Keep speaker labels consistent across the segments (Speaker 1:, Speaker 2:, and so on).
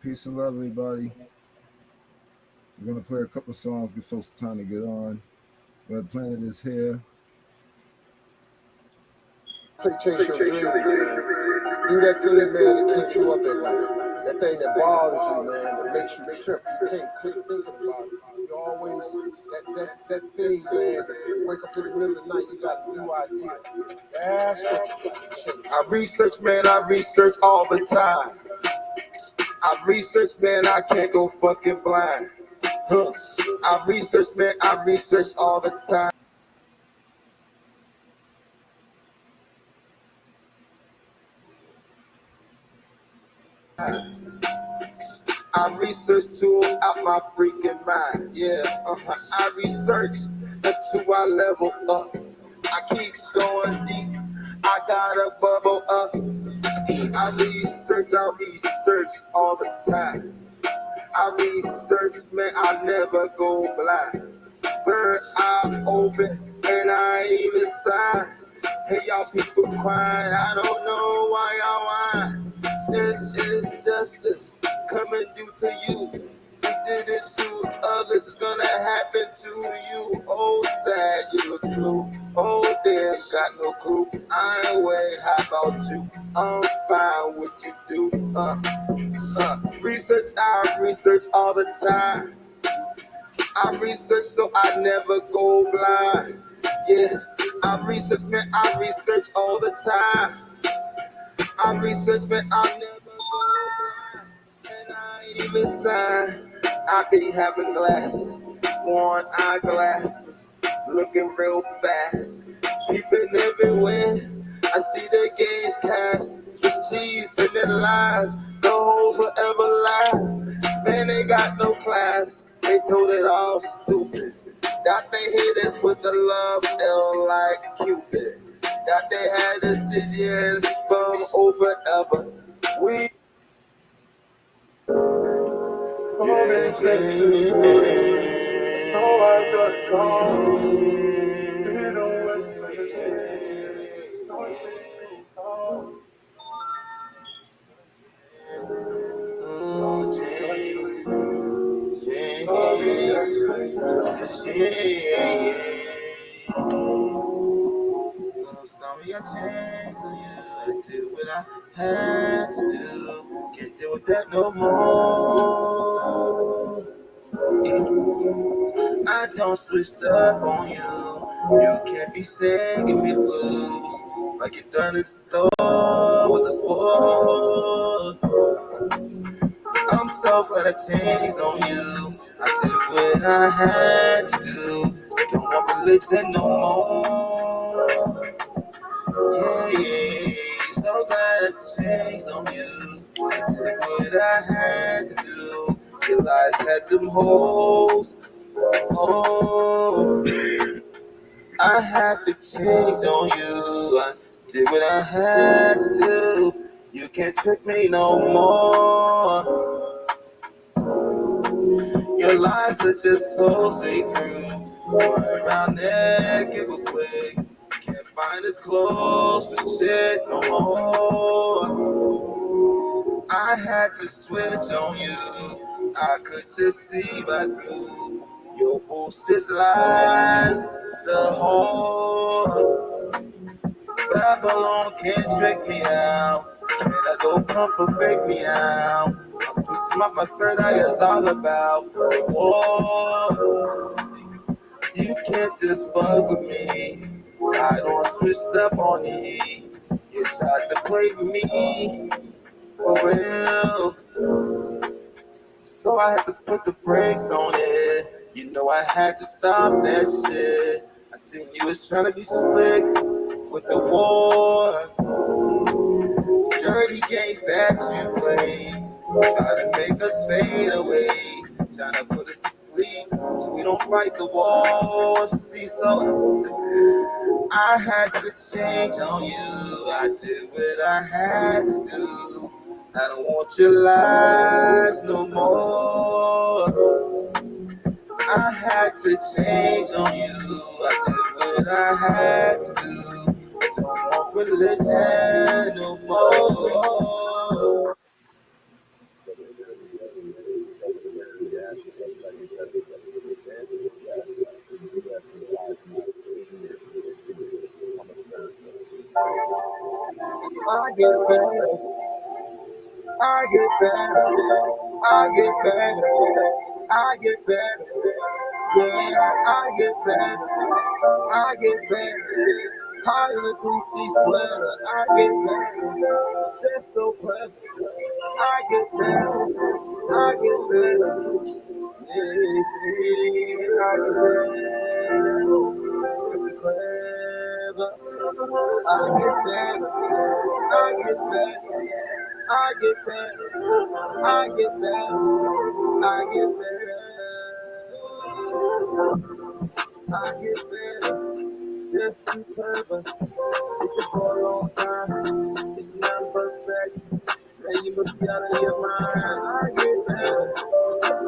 Speaker 1: Peace and love, everybody. We're gonna play a couple songs, give folks time to get on. But Planet is here.
Speaker 2: Say chase your dreams, man. Do that thing, man, that keeps you up at night. That thing that bothers you, man, that makes you trip. You can't quit thinking about it. You always that thing, man, that you wake up in the middle of the night, you got a new idea. That's what you got to change. I research, man, I research all the time. I research, man, I can't go fucking blind. I research, man, I research all the time. I research to out my freaking mind. Yeah, I research until I level up. I keep going deep. I gotta bubble up. I research all the time. I research, man, I never go blind. Third eye open and I ain't even sign. Hey, y'all people crying, I don't know why y'all whine. This is justice coming due to you. You did it to others, it's gonna happen to you. Oh, sad, you a clue. Oh, damn, got no clue. I ain't way, how about you? I'm fine, what you do? I research all the time. I research so I never go blind. Yeah, I research, man, I research all the time. I research, man, I never go blind. And I ain't even sign. I be having glasses, one eyeglasses, looking real fast. Peeping everywhere, I see the games cast. Just cheese and then lies, the hoes forever last. Man, they got no class, they told it all stupid. That they hit us with the love L like Cupid. That they had us digits from over ever. We Sorry I changed on you. I did what I had to do. Can't deal with that no more. I don't switch up on you. You can't be singing me blues like you done in store with the sport. I'm so glad I changed on you. I did what I had to do. Don't want religion no more. Yeah. So glad I changed on you. I did what I had to do. Realized had them hoes. Oh, I had to change on you. I did what I had to do. You can't trick me no more. Your lies are just so see-through. Run around there, give a quick. Can't find us close for shit no more. I had to switch on you. I could just see right through your bullshit lies. The whole Babylon can't trick me out. Can I go come fake me out? I'm twisting my third eye is all about. Whoa, you can't just fuck with me. I don't switch up on me. You tried to play me for real. So I had to put the brakes on it. You know I had to stop that shit. I seen you was trying to be slick with the war. Dirty games that you play. Try to make us fade away. Trying to put us to sleep so we don't fight the war. See, so I had to change on you. I did what I had to do. I don't want your lies no more. I had to change on you. I did what I had to do. Don't want religion no more. I get better, I get better, I get better, I get better, yeah, I get better, I get better. High in a Gucci sweater, I get better, just so clever. I get better, I get better, yeah, I get better, just clever. I get better, I get better, I get better, I get better, I get better, I get better, just be clever. It's been for a long time, it's not perfect. Man, you must be out of your mind. I get better,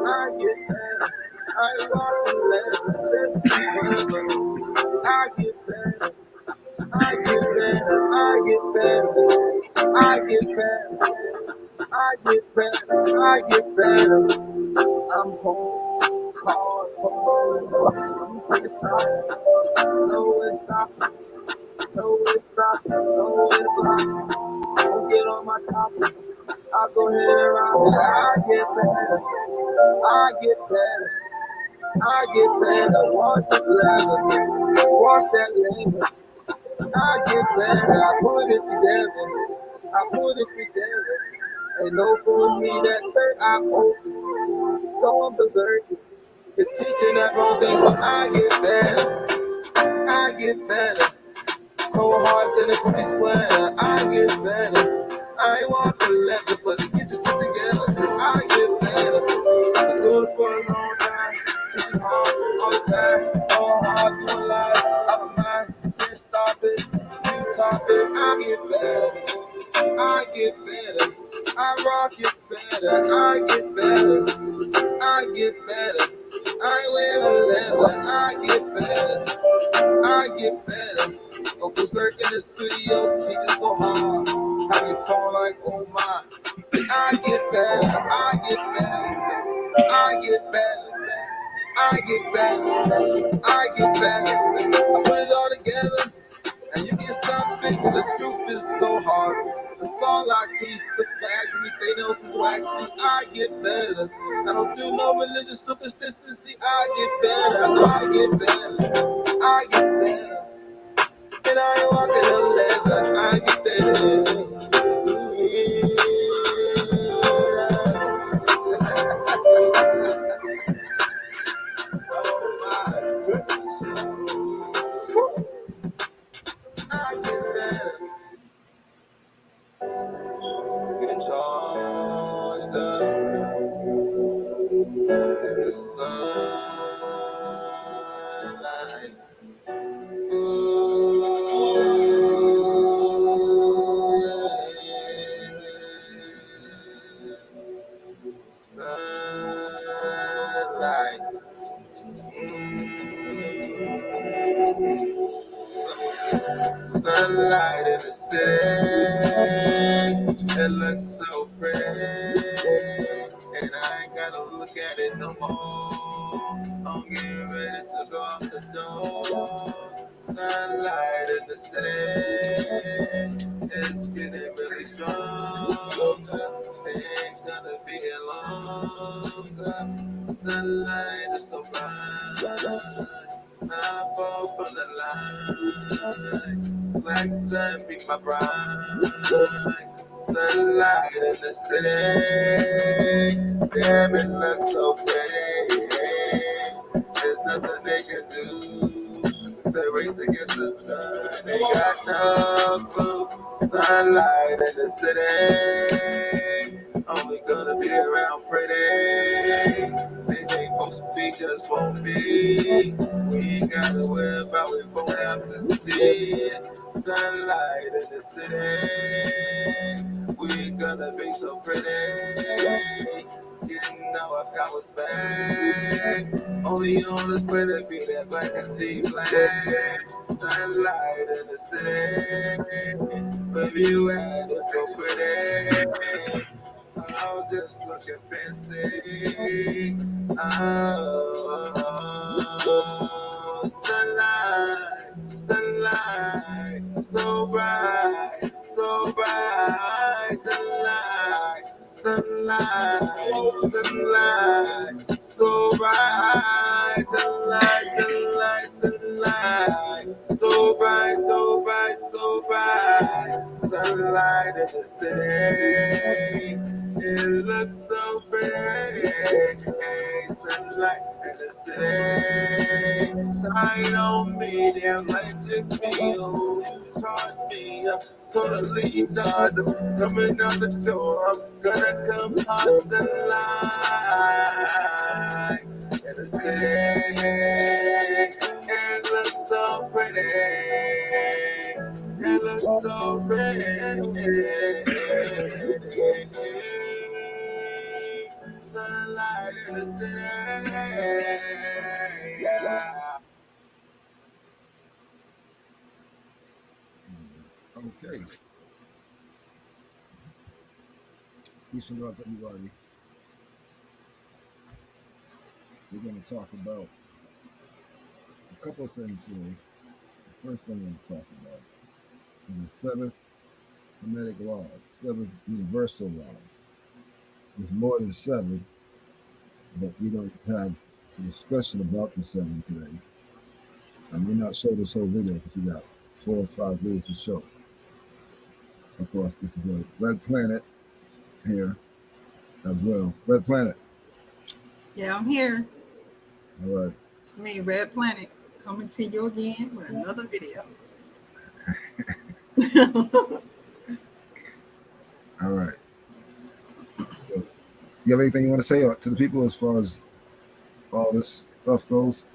Speaker 2: I get better, I walk the leather, just be clever. I get better, I get better, I get better, I get better, I get better, I get better. I'm home, call home. I'm free stop. No it's stop. No it's stop. No it's block. Don't get on my topic. I'll go ahead and rock it. I get better. I get better. I get better. Watch the leather. Watch that labor. I get better. I put it together. I put it together. Ain't no fooling me that third eye open. Going berserk. You're teaching that wrong things, but I get better. I get better. Cold heart than a pretty sweater. I get better. I ain't want to let the buddy get your shit together. So I get better. Been doing it for a long time. Teaching hard all the time. All hard doing live. Out of mind. Can't stop it. You top it. I get better. I get better. I rock it better. I get better. I get better. I wear a leather. I get better. I get better. Go berserk in the studio, teaching so hard. How you fall like oh my. I get better. I get better. I get better. I get better. I get better. I put it all together, and you can stop thinking the truth is so hard. The starlight teach the facts, anything else is waxy. I get better. I don't do no religious superstition. See, I get better. I get better. I get better. And I ain't walking the leather. I get better. I get better. Getting charged up in the sunlight. Sunlight. Sunlight in the city. It looks so pretty. And I ain't gotta look at it no more. I'm getting ready to go out the door. Sunlight in the city. It's getting really stronger. It ain't gonna be longer. Sunlight is so bright. I fall from the line. Like sun be my bride. Sunlight in the city. Damn, it looks so pretty. There's nothing they can do. The race against the sun. They got no clue. Sunlight in the city. Only gonna be around pretty. They ain't supposed to be, just won't be. We ain't gotta worry about we won't have to see. Sunlight in the city. We gonna be so pretty. Getting our powers back. Only on the square be that black and sea black. Sunlight in the city. Baby, you at it's so pretty. house just looking fancy. Oh, sunlight, sunlight, so bright, so bright, sunlight, sunlight, sunlight, so bright, sunlight, sunlight, sunlight, so bright, so bright, so bright, sunlight in the city. It looks so pretty, sunlight in the city. Shine on me, the electric field. Charge me up, totally charged up. Coming out the door, I'm gonna come hot sunlight in the city. It looks so pretty. It looks so pretty. Sunlight in the city. Yeah.
Speaker 1: Okay. Peace and love to everybody. We're going to talk about a couple of things here. The first thing we're going to talk about is the 7th Hermetic laws, 7 universal laws. There's more than 7, but we don't have a discussion about the 7 today. I may not show this whole video because we got 4 or 5 videos to show. Of course, this is a Red Planet here as well. Red Planet.
Speaker 3: Yeah, I'm here.
Speaker 1: All right.
Speaker 3: It's me, Red Planet, coming to you again with another video.
Speaker 1: All right. So, you have anything you want to say to the people as far as all this stuff goes?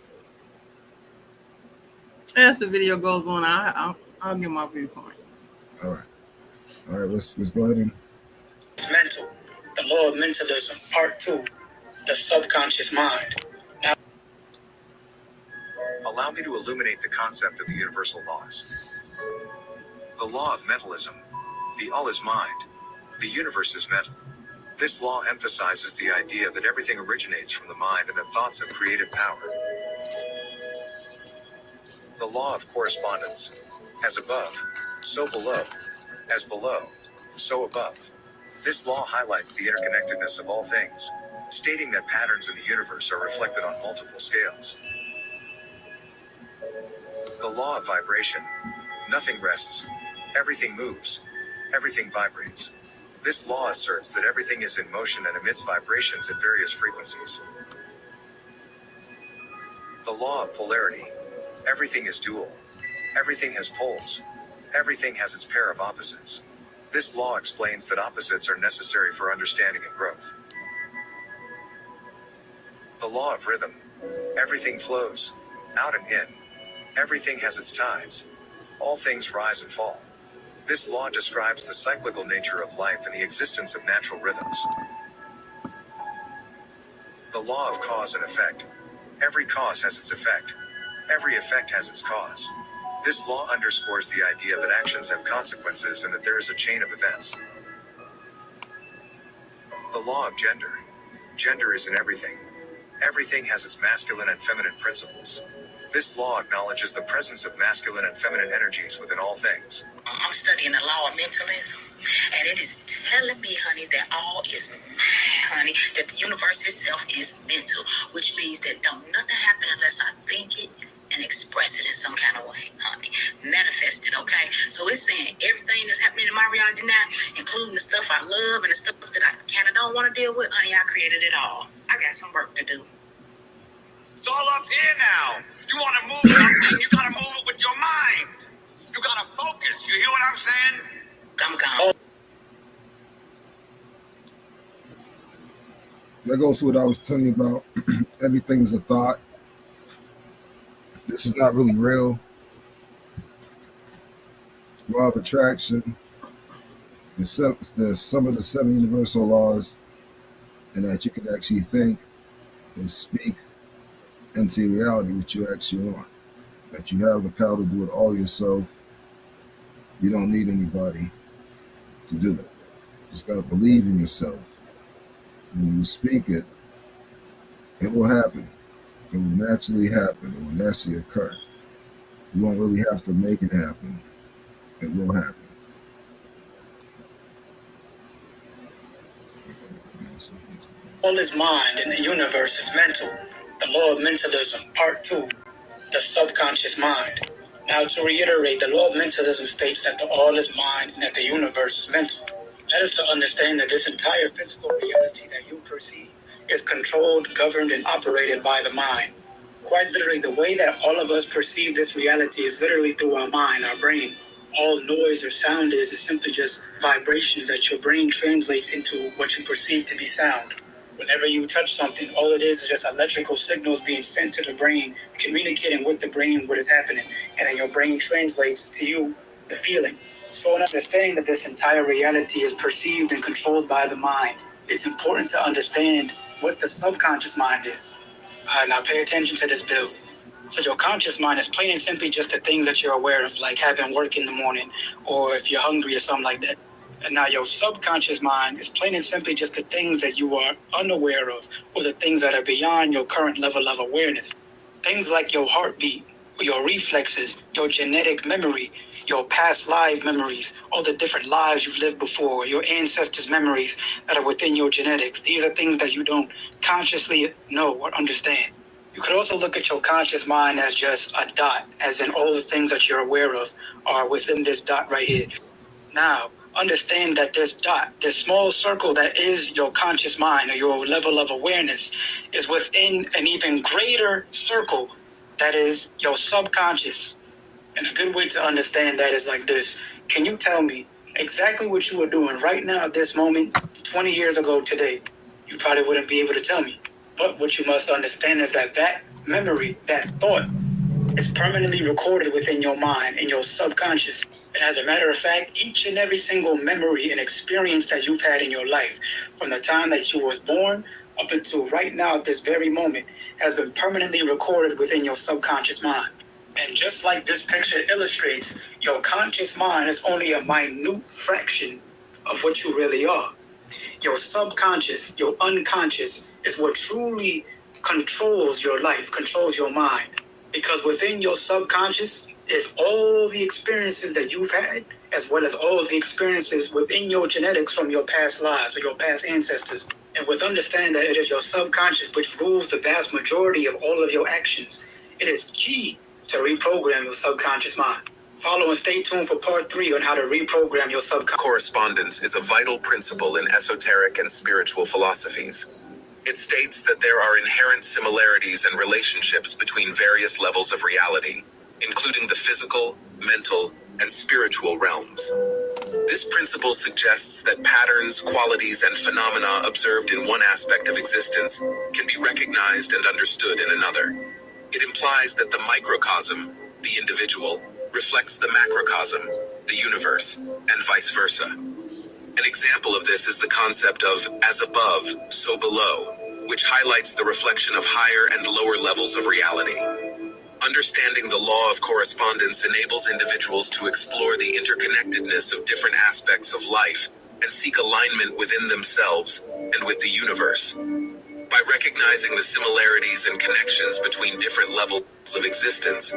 Speaker 3: As the video goes on, I'll give my viewpoint.
Speaker 1: All right. All right, let's go ahead and...
Speaker 4: It's mental. The law of mentalism, part 2, the subconscious mind. Now,
Speaker 5: allow me to illuminate the concept of the universal laws. The law of mentalism. The all is mind. The universe is mental. This law emphasizes the idea that everything originates from the mind and that thoughts have creative power. The law of correspondence. As above, so below. As below, so above. This law highlights the interconnectedness of all things, stating that patterns in the universe are reflected on multiple scales. The law of vibration. Nothing rests. Everything moves. Everything vibrates. This law asserts that everything is in motion and emits vibrations at various frequencies. The law of polarity. Everything is dual. Everything has poles. Everything has its pair of opposites. This law explains that opposites are necessary for understanding and growth. The law of rhythm. Everything flows. Out and in. Everything has its tides. All things rise and fall. This law describes the cyclical nature of life and the existence of natural rhythms. The law of cause and effect. Every cause has its effect. Every effect has its cause. This law underscores the idea that actions have consequences and that there is a chain of events. The law of gender. Gender is in everything. Everything has its masculine and feminine principles. This law acknowledges the presence of masculine and feminine energies within all things.
Speaker 6: I'm studying the law of mentalism, and it is telling me, honey, that all is mind, honey, that the universe itself is mental, which means that don't nothing happen unless I think it and express it in some kind of way, honey. Manifest it, okay? So it's saying everything that's happening in my reality now, including the stuff I love and the stuff that I kind of don't want to deal with, honey, I created it all. I got some work to do.
Speaker 7: It's all up here now. You want to move something, you got to move it with your mind. You got to focus. You hear what I'm saying?
Speaker 6: I'm gone.
Speaker 1: That goes to what I was telling you about. Everything's a thought. This is not really real. Law of attraction. There's some of the 7 universal laws, and that you can actually think and speak into reality what you actually want. That you have the power to do it all yourself. You don't need anybody to do it. You just gotta believe in yourself And when you speak it, it will happen. It will naturally happen. It will naturally occur. You won't really have to make it happen. It will happen.
Speaker 4: All is mind and the universe is mental. The law of mentalism, part 2, the subconscious mind. Now, to reiterate, the law of mentalism states that the all is mind and that the universe is mental. That is to understand that this entire physical reality that you perceive is controlled, governed, and operated by the mind. Quite literally, the way that all of us perceive this reality is literally through our mind, our brain. All noise or sound is simply just vibrations that your brain translates into what you perceive to be sound. Whenever you touch something, all it is just electrical signals being sent to the brain, communicating with the brain what is happening, and then your brain translates to you the feeling. So in understanding that this entire reality is perceived and controlled by the mind, it's important to understand what the subconscious mind is. Now pay attention to this build. So your conscious mind is plain and simply just the things that you're aware of, like having work in the morning, or if you're hungry or something like that. And now your subconscious mind is plain and simply just the things that you are unaware of, or the things that are beyond your current level of awareness. Things like your heartbeat, your reflexes, your genetic memory, your past life memories, all the different lives you've lived before, your ancestors' memories that are within your genetics. These are things that you don't consciously know or understand. You could also look at your conscious mind as just a dot, as in all the things that you're aware of are within this dot right here. Now, understand that this dot, this small circle that is your conscious mind or your level of awareness, is within an even greater circle that is your subconscious. And a good way to understand that is like this. Can you tell me exactly what you are doing right now at this moment, 20 years ago today? You probably wouldn't be able to tell me. But what you must understand is that that memory, that thought, is permanently recorded within your mind and your subconscious. And as a matter of fact, each and every single memory and experience that you've had in your life, from the time that you was born up until right now at this very moment, has been permanently recorded within your subconscious mind. And just like this picture illustrates, your conscious mind is only a minute fraction of what you really are. Your subconscious, your unconscious, is what truly controls your life, controls your mind. Because within your subconscious is all the experiences that you've had, as well as all the experiences within your genetics from your past lives or your past ancestors. And with understanding that it is your subconscious which rules the vast majority of all of your actions, it is key to reprogram your subconscious mind. Follow and stay tuned for part 3 on how to reprogram your subconscious.
Speaker 8: Correspondence is a vital principle in esoteric and spiritual philosophies. It states that there are inherent similarities and relationships between various levels of reality, including the physical, mental, and spiritual realms. This principle suggests that patterns, qualities, and phenomena observed in one aspect of existence can be recognized and understood in another. It implies that the microcosm, the individual, reflects the macrocosm, the universe, and vice versa. An example of this is the concept of as above, so below, which highlights the reflection of higher and lower levels of reality. Understanding the law of correspondence enables individuals to explore the interconnectedness of different aspects of life and seek alignment within themselves and with the universe. By recognizing the similarities and connections between different levels of existence,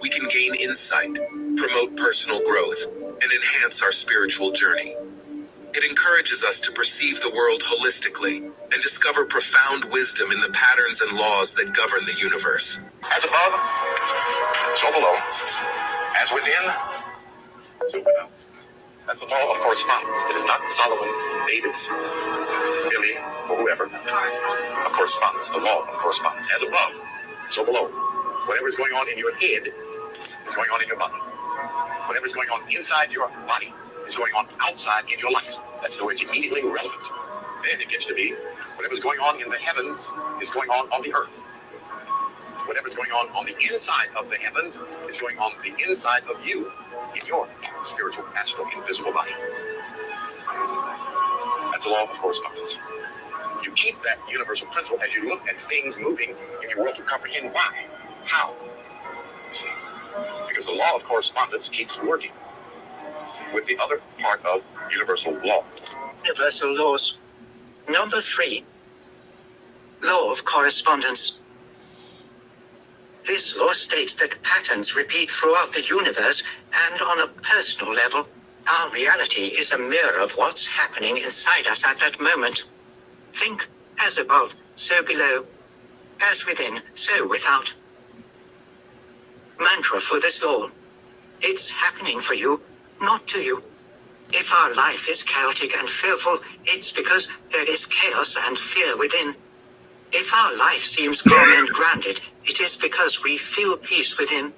Speaker 8: we can gain insight, promote personal growth, and enhance our spiritual journey. It encourages us to perceive the world holistically and discover profound wisdom in the patterns and laws that govern the universe.
Speaker 7: As above, so below. As within, so without. That's the law of correspondence. It is not Solomon's, David's, Billy, or whoever. A correspondence, the law of correspondence. As above, so below. Whatever is going on in your head is going on in your body. Whatever is going on inside your body is going on outside in your life. That's where it's immediately relevant. Then it gets to be whatever's going on in the heavens is going on the earth. Whatever's going on the inside of the heavens is going on the inside of you in your spiritual, astral, invisible body. That's the law of correspondence. You keep that universal principle as you look at things moving in your world to comprehend why, how. See? Because the law of correspondence keeps working with the other part of universal law.
Speaker 9: Universal laws. Number 3. Law of correspondence. This law states that patterns repeat throughout the universe, and on a personal level, our reality is a mirror of what's happening inside us at that moment. Think, as above, so below. As within, so without. Mantra for this law. It's happening for you, not to you. If our life is chaotic and fearful, it's because there is chaos and fear within. If our life seems calm and grounded, it is because we feel peace within.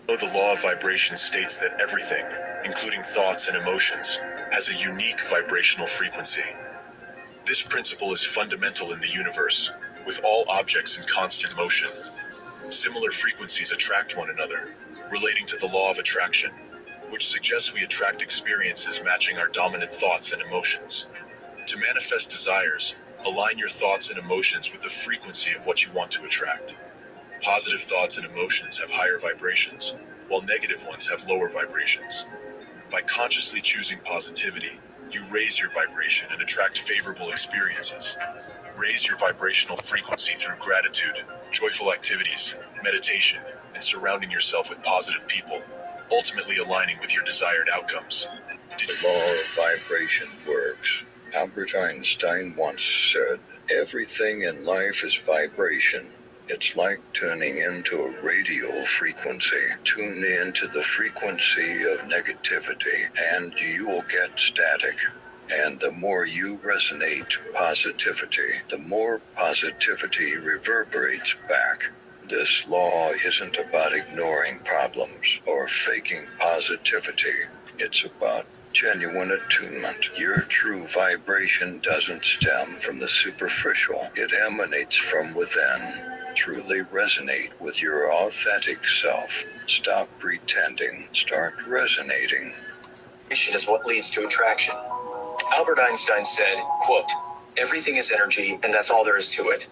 Speaker 5: The law of vibration states that everything, including thoughts and emotions, has a unique vibrational frequency. This principle is fundamental in the universe, with all objects in constant motion. Similar frequencies attract one another, relating to the law of attraction, which suggests we attract experiences matching our dominant thoughts and emotions. To manifest desires, align your thoughts and emotions with the frequency of what you want to attract. Positive thoughts and emotions have higher vibrations, while negative ones have lower vibrations. By consciously choosing positivity, you raise your vibration and attract favorable experiences. Raise your vibrational frequency through gratitude, joyful activities, meditation, and surrounding yourself with positive people, ultimately aligning with your desired outcomes.
Speaker 10: The law of vibration works. Albert Einstein once said, "Everything in life is vibration. It's like tuning into a radio frequency. Tune into the frequency of negativity and you will get static. And the more you resonate positivity, the more positivity reverberates back." This law isn't about ignoring problems or faking positivity. It's about genuine attunement. Your true vibration doesn't stem from the superficial. It emanates from within. Truly resonate with your authentic self. Stop pretending. Start resonating.
Speaker 11: Vibration is what leads to attraction. Albert Einstein said, quote, "Everything is energy, and that's all there is to it.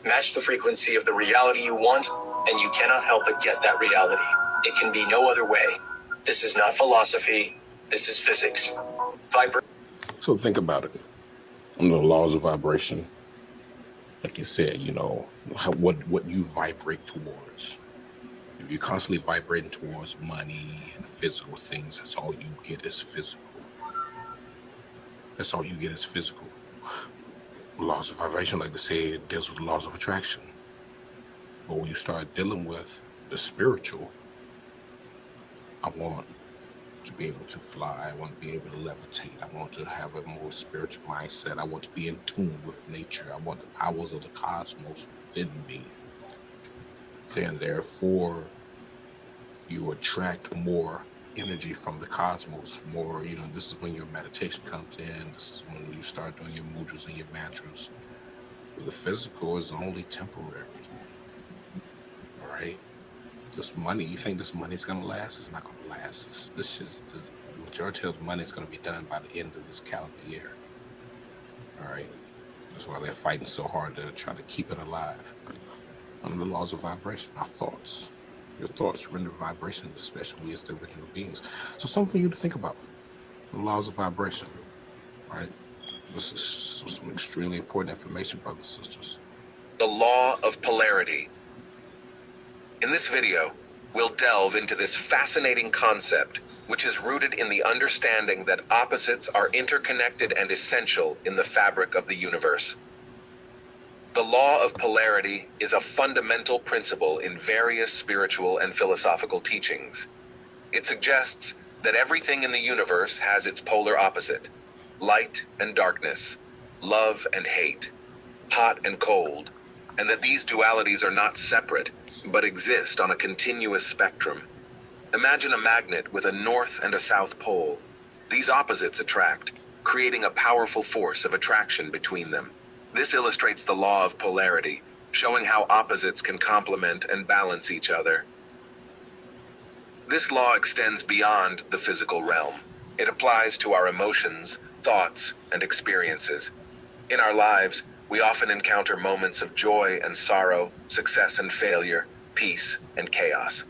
Speaker 11: Match the frequency of the reality you want, and you cannot help but get that reality. It can be no other way. This is not philosophy. This is physics."
Speaker 12: So think about it. Under the laws of vibration, like you said, what you vibrate towards. If you're constantly vibrating towards money and physical things, that's all you get is physical. That's all you get is physical. Laws of vibration, like they say, it deals with the laws of attraction. But when you start dealing with the spiritual, I want to be able to fly. I want to be able to levitate. I want to have a more spiritual mindset. I want to be in tune with nature. I want the powers of the cosmos within me. Then therefore, you attract more energy from the cosmos. More, this is when your meditation comes in. This is when you start doing your mudras and your mantras. But the physical is only temporary. All right? This money, you think this money is going to last? It's not going to last. The majority of the money is going to be done by the end of this calendar year. All right? That's why they're fighting so hard to try to keep it alive. Under the laws of vibration, our thoughts. Your thoughts render vibration, especially as the original beings. So something for you to think about. The laws of vibration. All right? This is some extremely important information, brothers and sisters.
Speaker 8: The law of polarity. In this video, we'll delve into this fascinating concept, which is rooted in the understanding that opposites are interconnected and essential in the fabric of the universe. The law of polarity is a fundamental principle in various spiritual and philosophical teachings. It suggests that everything in the universe has its polar opposite: light and darkness, love and hate, hot and cold, and that these dualities are not separate, but exist on a continuous spectrum. Imagine a magnet with a north and a south pole. These opposites attract, creating a powerful force of attraction between them. This illustrates the law of polarity, showing how opposites can complement and balance each other. This law extends beyond the physical realm. It applies to our emotions, thoughts, and experiences. In our lives, we often encounter moments of joy and sorrow, success and failure, peace and chaos.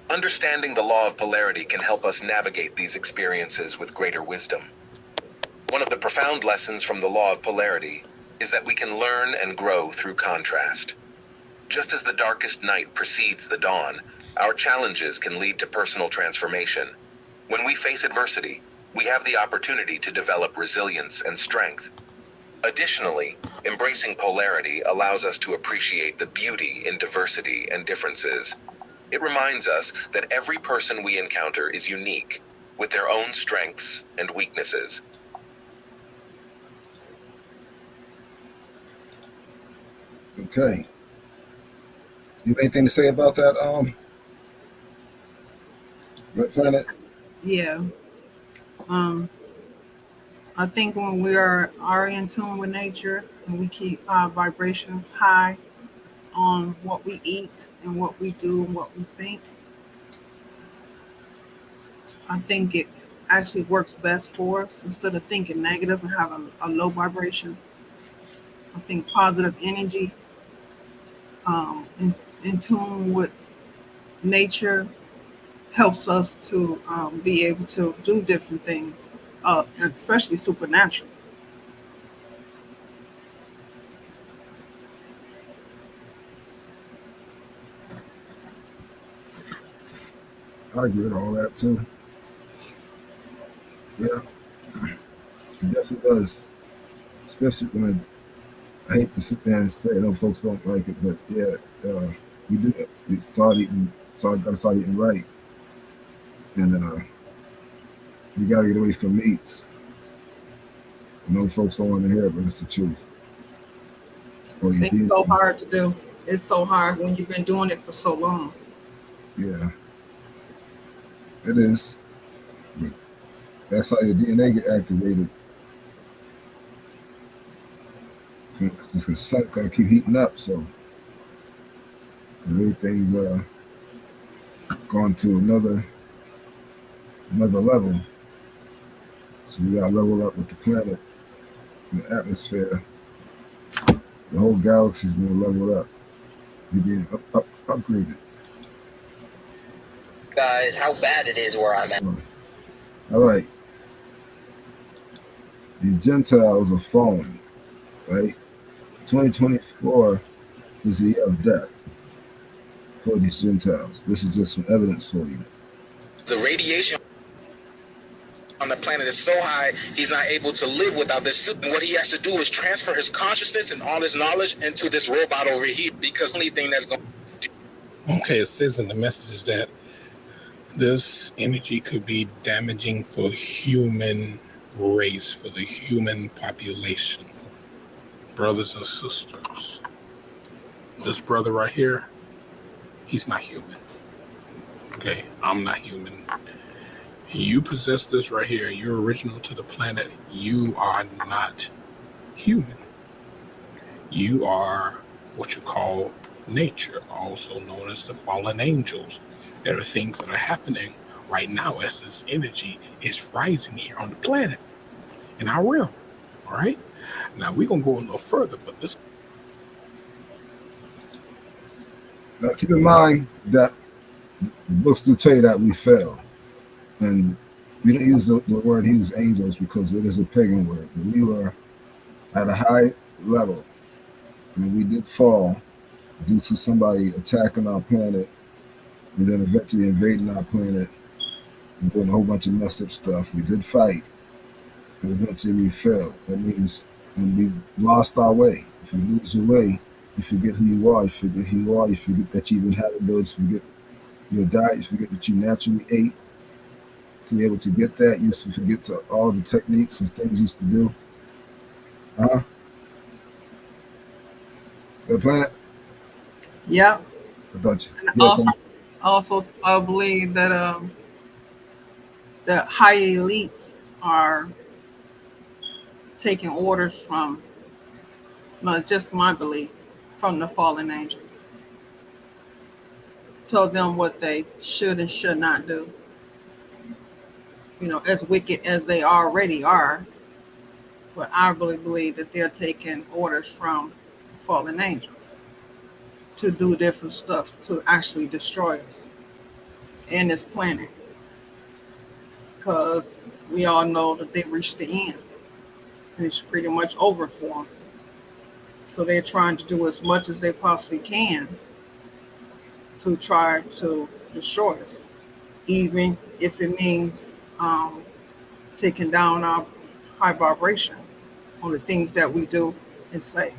Speaker 8: Understanding the law of polarity can help us navigate these experiences with greater wisdom. One of the profound lessons from the law of polarity is that we can learn and grow through contrast. Just as the darkest night precedes the dawn, our challenges can lead to personal transformation. When we face adversity, we have the opportunity to develop resilience and strength. Additionally, embracing polarity allows us to appreciate the beauty in diversity and differences. It reminds us that every person we encounter is unique, with their own strengths and weaknesses.
Speaker 1: Okay. You have anything to say about that, Red Planet?
Speaker 3: Yeah. I think when we are in tune with nature and we keep our vibrations high on what we eat and what we do and what we think, I think it actually works best for us instead of thinking negative and having a low vibration. I think positive energy, in tune with nature, helps us to be able to do different things, especially supernatural.
Speaker 1: I agree with all that too. Yeah, it definitely does. Especially when I hate to sit there and say no folks don't like it, but yeah, we do it. We start eating, so I gotta start eating right. And we gotta get away from meats. I know folks don't want to hear it, but it's the truth. Or you
Speaker 3: It's
Speaker 1: do,
Speaker 3: so hard to do. It's so hard when you've been doing it for so long.
Speaker 1: yeah, it is. But that's how your DNA get activated. It's just the sun gotta keep heating up, so everything's gone to another level. So you gotta level up with the planet, the atmosphere. The whole galaxy's being leveled up. You're being upgraded.
Speaker 13: Guys, how bad it is where I'm at.
Speaker 1: All right. The Gentiles are falling, right? 2024 is the year of death for these Gentiles. This is just some evidence for you.
Speaker 14: The radiation on the planet is so high, he's not able to live without this suit. And what he has to do is transfer his consciousness and all his knowledge into this robot over here, because the only thing that's going to do.
Speaker 12: Okay, it says in the message that this energy could be damaging for the human race, for the human population. Brothers and sisters, this brother right here, he's not human. Okay, I'm not human. You possess this right here. You're original to the planet. You are not human. You are what you call nature, also known as the fallen angels. There are things that are happening right now as this energy is rising here on the planet, in our realm. All right? Now, we're going to go a little further, but this.
Speaker 1: Now, keep in mind that the books do tell you that we fell. And we don't use the word, he used angels, because it is a pagan word. But we were at a high level, and we did fall due to somebody attacking our planet and then eventually invading our planet and doing a whole bunch of messed up stuff. We did fight, but eventually we fell. That means, and we lost our way. If you lose your way, you forget who you are. You forget who you are. You forget that you even had abilities. You forget your diet. You forget that you naturally ate. To be able to get that, you used to forget to all the techniques and things you used to do. The planet?
Speaker 3: Yep.
Speaker 1: I thought you.
Speaker 3: And also, I believe that the high elites are taking orders from, not just my belief, from the fallen angels. Tell them what they should and should not do. You know, as wicked as they already are, but I really believe that they're taking orders from fallen angels to do different stuff to actually destroy us and this planet, because we all know that they reached the end and it's pretty much over for them. So they're trying to do as much as they possibly can to try to destroy us, even if it means taking down our high vibration on the things that we do and say.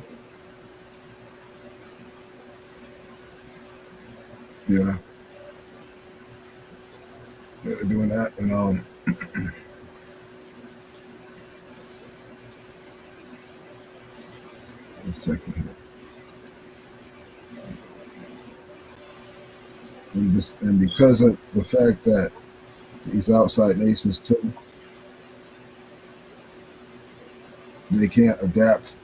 Speaker 1: Yeah. Yeah, they're doing that. And one second here. And because of the fact that these outside nations too, they can't adapt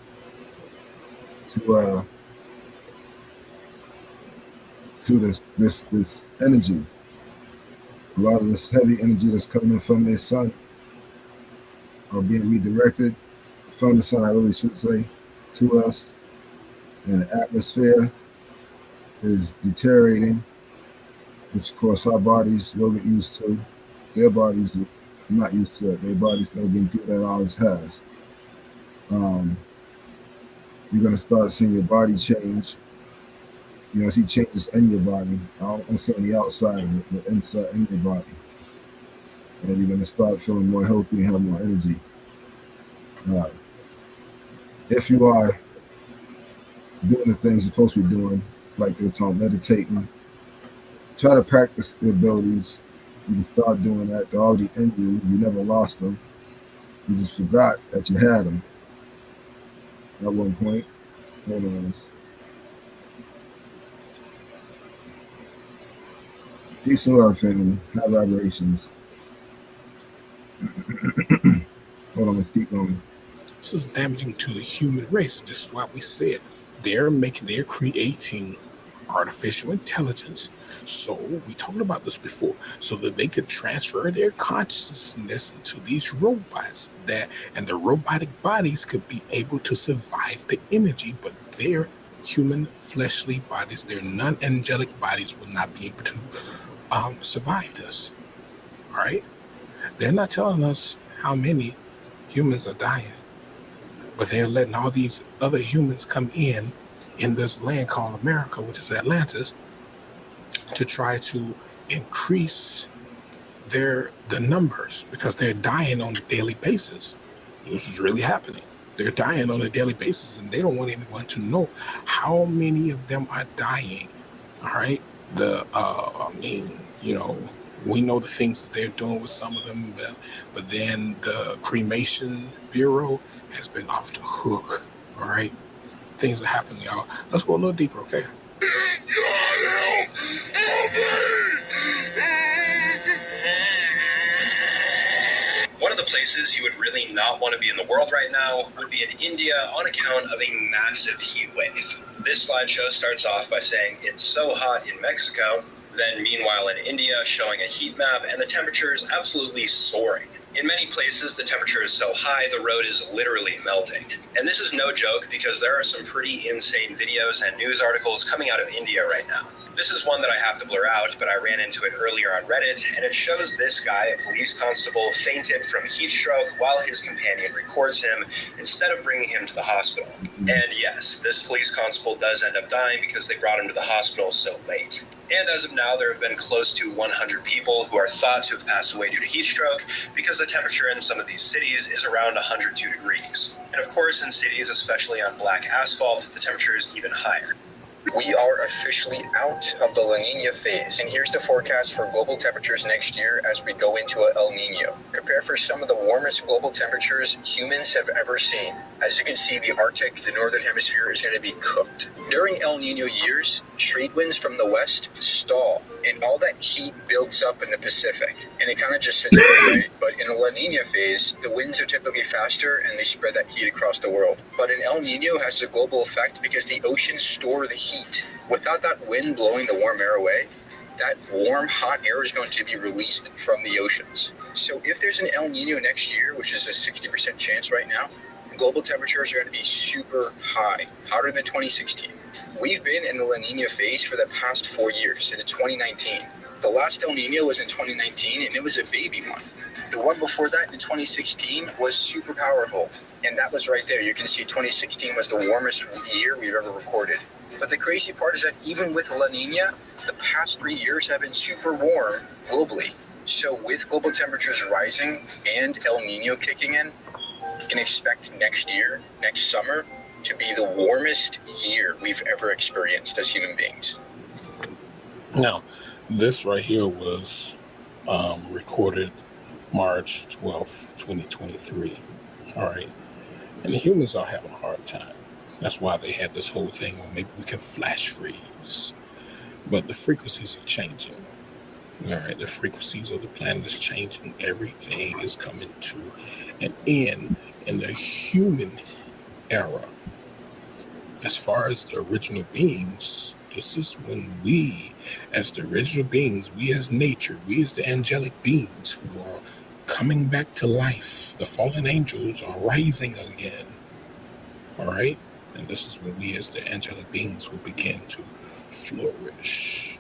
Speaker 1: to this energy. A lot of this heavy energy that's coming from their sun are being redirected from the sun, I really should say, to us. And the atmosphere is deteriorating, which of course our bodies will get used to. Their bodies are not used to it. Their bodies never been through that ours has. You're going to start seeing your body change. You're going to see changes in your body. I don't want to say on the outside of it, but inside in your body. And you're going to start feeling more healthy and have more energy. If you are doing the things you're supposed to be doing, like they're talking, meditating, try to practice the abilities. You can start doing that. They're already in you. You never lost them. You just forgot that you had them at one point. Hold on. Peace and love, family. High vibrations. Hold on, let's keep going.
Speaker 12: This is damaging to the human race. Just what we said. They're creating artificial intelligence. So we talked about this before, so that they could transfer their consciousness into these robots, and the robotic bodies could be able to survive the energy, but their human fleshly bodies, their non-angelic bodies, will not be able to survive this. All right, they're not telling us how many humans are dying, but they're letting all these other humans come in this land called America, which is Atlantis, to try to increase the numbers, because they're dying on a daily basis. This is really happening. They're dying on a daily basis, and they don't want anyone to know how many of them are dying. All right, we know the things that they're doing with some of them, but then the cremation bureau has been off the hook. All right, things are happening, y'all. Let's go a little deeper, okay?
Speaker 11: One of the places you would really not want to be in the world right now would be in India on account of a massive heat wave. This slideshow starts off by saying it's so hot in Mexico, then meanwhile in India showing a heat map, and the temperature is absolutely soaring. In many places, the temperature is so high, the road is literally melting. And this is no joke, because there are some pretty insane videos and news articles coming out of India right now. This is one that I have to blur out, but I ran into it earlier on Reddit, and it shows this guy, a police constable, fainted from heat stroke while his companion records him instead of bringing him to the hospital. And yes, this police constable does end up dying because they brought him to the hospital so late. And as of now, there have been close to 100 people who are thought to have passed away due to heat stroke, because the temperature in some of these cities is around 102 degrees. And of course, in cities, especially on black asphalt, the temperature is even higher.
Speaker 13: We are officially out of the La Nina phase, and here's the forecast for global temperatures next year as we go into a El Nino. Prepare for some of the warmest global temperatures humans have ever seen. As you can see, the Arctic, the northern hemisphere, is going to be cooked. During El Nino years, trade winds from the west stall, and all that heat builds up in the Pacific, and it kind of just sits there, right? But in a La Nina phase, the winds are typically faster, and they spread that heat across the world. But an El Nino has a global effect because the oceans store the heat. Without that wind blowing the warm air away, that warm, hot air is going to be released from the oceans. So if there's an El Nino next year, which is a 60% chance right now, global temperatures are going to be super high, hotter than 2016. We've been in the La Nina phase for the past 4 years, since 2019. The last El Nino was in 2019, and it was a baby one. The one before that in 2016 was super powerful. And that was right there. You can see 2016 was the warmest year we've ever recorded. But the crazy part is that even with La Nina, the past 3 years have been super warm globally. So with global temperatures rising and El Nino kicking in, you can expect next year, next summer, to be the warmest year we've ever experienced as human beings.
Speaker 12: Now, this right here was recorded March 12th, 2023. All right. And the humans are having a hard time. That's why they had this whole thing where maybe we can flash freeze. But the frequencies are changing. All right. The frequencies of the planet is changing. Everything is coming to an end in the human era. As far as the original beings, this is when we, as the original beings, we as nature, we as the angelic beings who are coming back to life, the fallen angels are rising again. All right? And this is when we as the angelic beings will begin to flourish.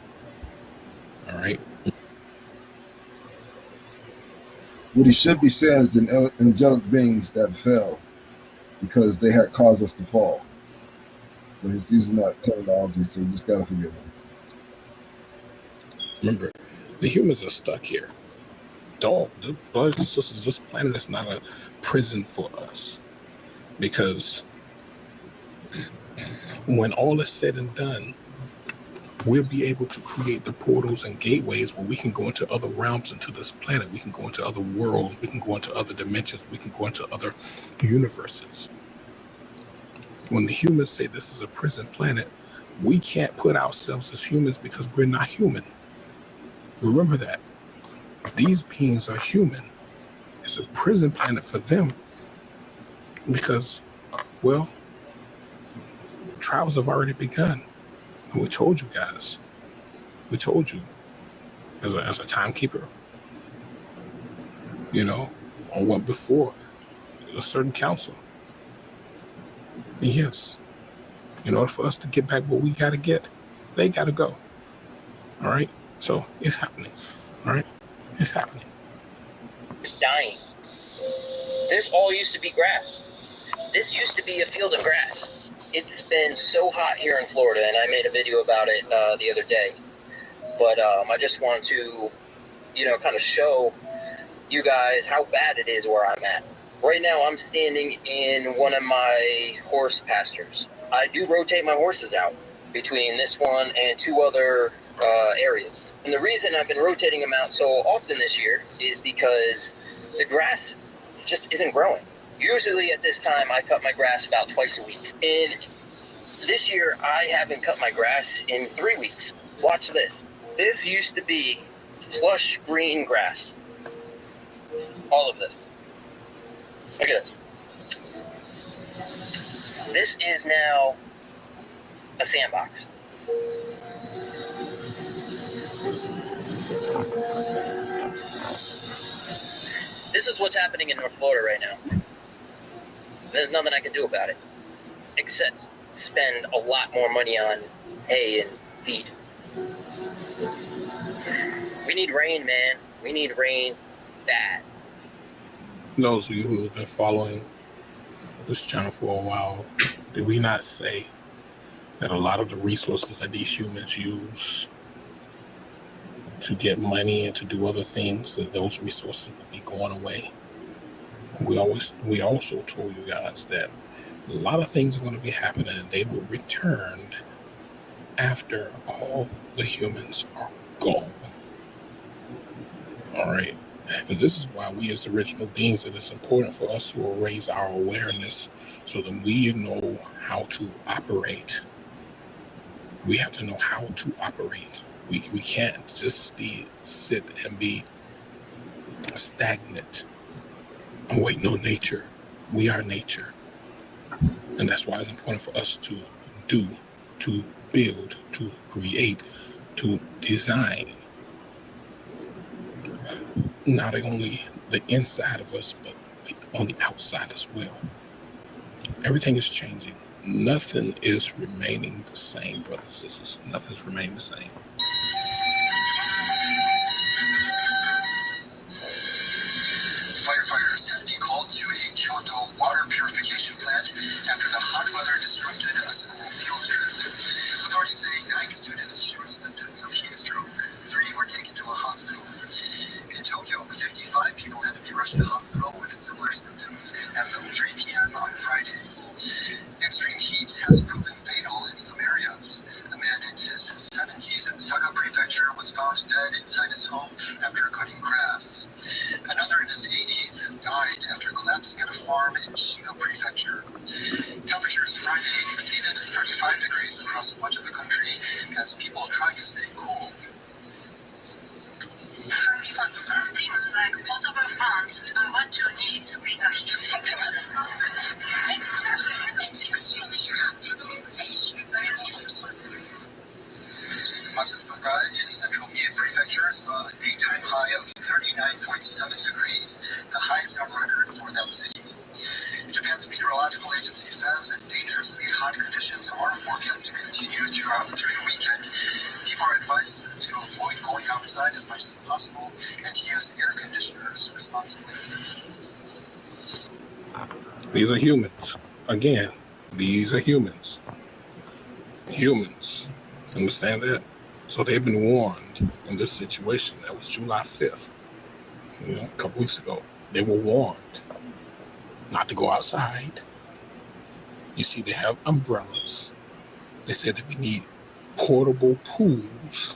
Speaker 12: All right?
Speaker 1: What he should be saying is the angelic beings that fell because they had caused us to fall. But he's using that terminology, so you just got to forgive him.
Speaker 12: Remember, the humans are stuck here. The brothers and sisters, this planet is not a prison for us. Because when all is said and done, we'll be able to create the portals and gateways where we can go into other realms into this planet. We can go into other worlds. We can go into other dimensions. We can go into other universes. When the humans say this is a prison planet, we can't put ourselves as humans because we're not human. Remember that. These beings are human. It's a prison planet for them because, well, trials have already begun. And we told you guys. We told you as a timekeeper. You know, on what before a certain council. Yes. In order for us to get back what we got to get, they got to go. All right? So it's happening. All right? It's happening.
Speaker 15: It's dying. This all used to be grass. This used to be a field of grass. It's been so hot here in Florida, and I made a video about it the other day. But I just wanted to, kind of show you guys how bad it is where I'm at. Right now, I'm standing in one of my horse pastures. I do rotate my horses out between this one and two other areas. And the reason I've been rotating them out so often this year is because the grass just isn't growing. Usually at this time, I cut my grass about twice a week. And this year, I haven't cut my grass in 3 weeks. Watch this. This used to be plush green grass. All of this. Look at this. This is now a sandbox. This is what's happening in North Florida right now. There's nothing I can do about it, except spend a lot more money on hay and feed. We need rain, man. We need rain bad.
Speaker 12: Those of you who have been following this channel for a while, did we not say that a lot of the resources that these humans use to get money and to do other things, that those resources will be going away? We also told you guys that a lot of things are going to be happening and they will return after all the humans are gone. All right. And this is why we as the original beings, it is important for us to raise our awareness so that we know how to operate. We have to know how to operate. We can't just sit and be stagnant and waiting on nature. We are nature. And that's why it's important for us to do, to build, to create, to design. Not only the inside of us, but on the outside as well. Everything is changing. Nothing is remaining the same, brothers and sisters. Nothing's remaining the same.
Speaker 16: reached the hospital with similar symptoms as of 3 p.m. on Friday. Extreme heat has proven fatal in some areas. A man in his 70s in Saga Prefecture was found dead inside his home after cutting grass. Another in his 80s died after collapsing at a farm in Shiga Prefecture. Temperatures Friday exceeded 35 degrees across much of the country as people tried to stay cool.
Speaker 6: Things like portable phones are what you need to be a It's extremely hot today. The heat burns your skin.
Speaker 16: Matsusaka in central Mie Prefecture saw a daytime high of 39.7 degrees, the highest on record for that city. Japan's meteorological agency says that dangerously hot conditions are forecast to continue through the weekend. People are advised to avoid going outside as much as possible and to use air conditioners responsibly.
Speaker 12: These are humans. Again, these are humans. Humans. Understand that? So they've been warned in this situation. That was July 5th, a couple weeks ago. They were warned not to go outside. You see, they have umbrellas. They said that we need portable pools.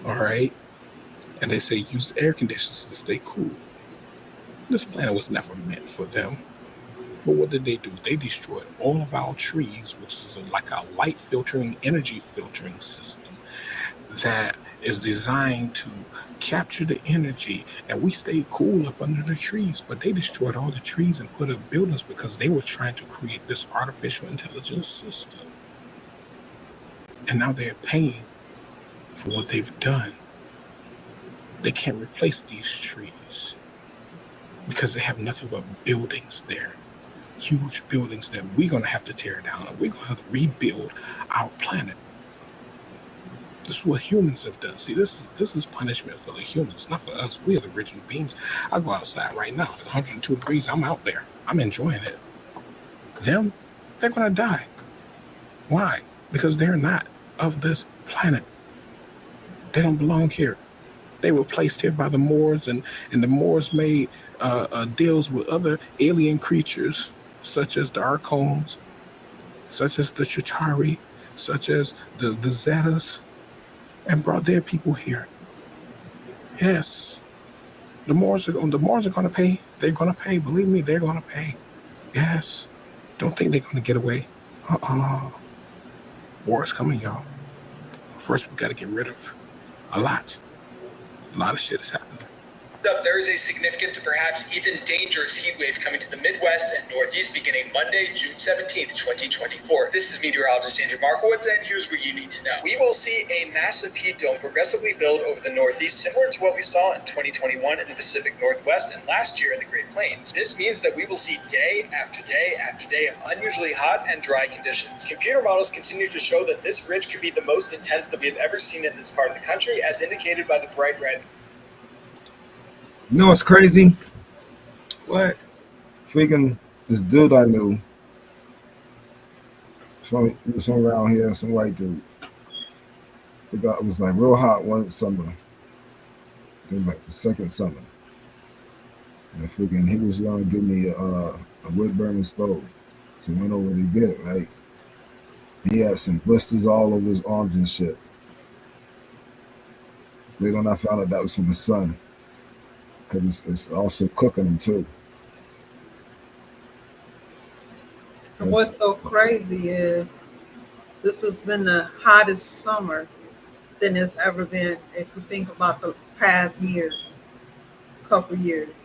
Speaker 12: All right? And they say use air conditioners to stay cool. This planet was never meant for them. But what did they do? They destroyed all of our trees, which is like a light filtering, energy filtering system that is designed to capture the energy, and we stay cool up under the trees. But they destroyed all the trees and put up buildings because they were trying to create this artificial intelligence system. And now they're paying for what they've done. They can't replace these trees because they have nothing but buildings there. Huge buildings that we're going to have to tear down, and we're going to have to rebuild our planet. This is what humans have done. See, this is punishment for the humans, not for us. We are the original beings. I go outside right now. It's 102 degrees. I'm out there. I'm enjoying it. Them, they're going to die. Why? Because they're not of this planet. They don't belong here. They were placed here by the Moors, and the Moors made deals with other alien creatures, such as the Archones, such as the Chitauri, such as the Zetas, and brought their people here. Yes, the Moors are going to pay. They're going to pay. Believe me, they're going to pay. Yes. Don't think they're going to get away. War is coming, y'all. First, we got to get rid of a lot. A lot of shit is happening.
Speaker 13: There is a significant to perhaps even dangerous heat wave coming to the Midwest and Northeast beginning Monday, June 17th, 2024. This is meteorologist Andrew Markowitz, and here's what you need to know. We will see a massive heat dome progressively build over the Northeast, similar to what we saw in 2021 in the Pacific Northwest and last year in the Great Plains. This means that we will see day after day after day of unusually hot and dry conditions. Computer models continue to show that this ridge could be the most intense that we have ever seen in this part of the country, as indicated by the bright red.
Speaker 1: You know what's crazy?
Speaker 3: What?
Speaker 1: Freaking this dude I knew. He was from around here, some white dude. It was like real hot one summer. It was like the second summer. And freaking he was gonna give me a wood burning stove. So went over to get it, right? He had some blisters all over his arms and shit. Later on I found out that was from the sun. Because it's also cooking them too.
Speaker 3: And what's so crazy is this has been the hottest summer than it's ever been. If you think about the past years, couple years,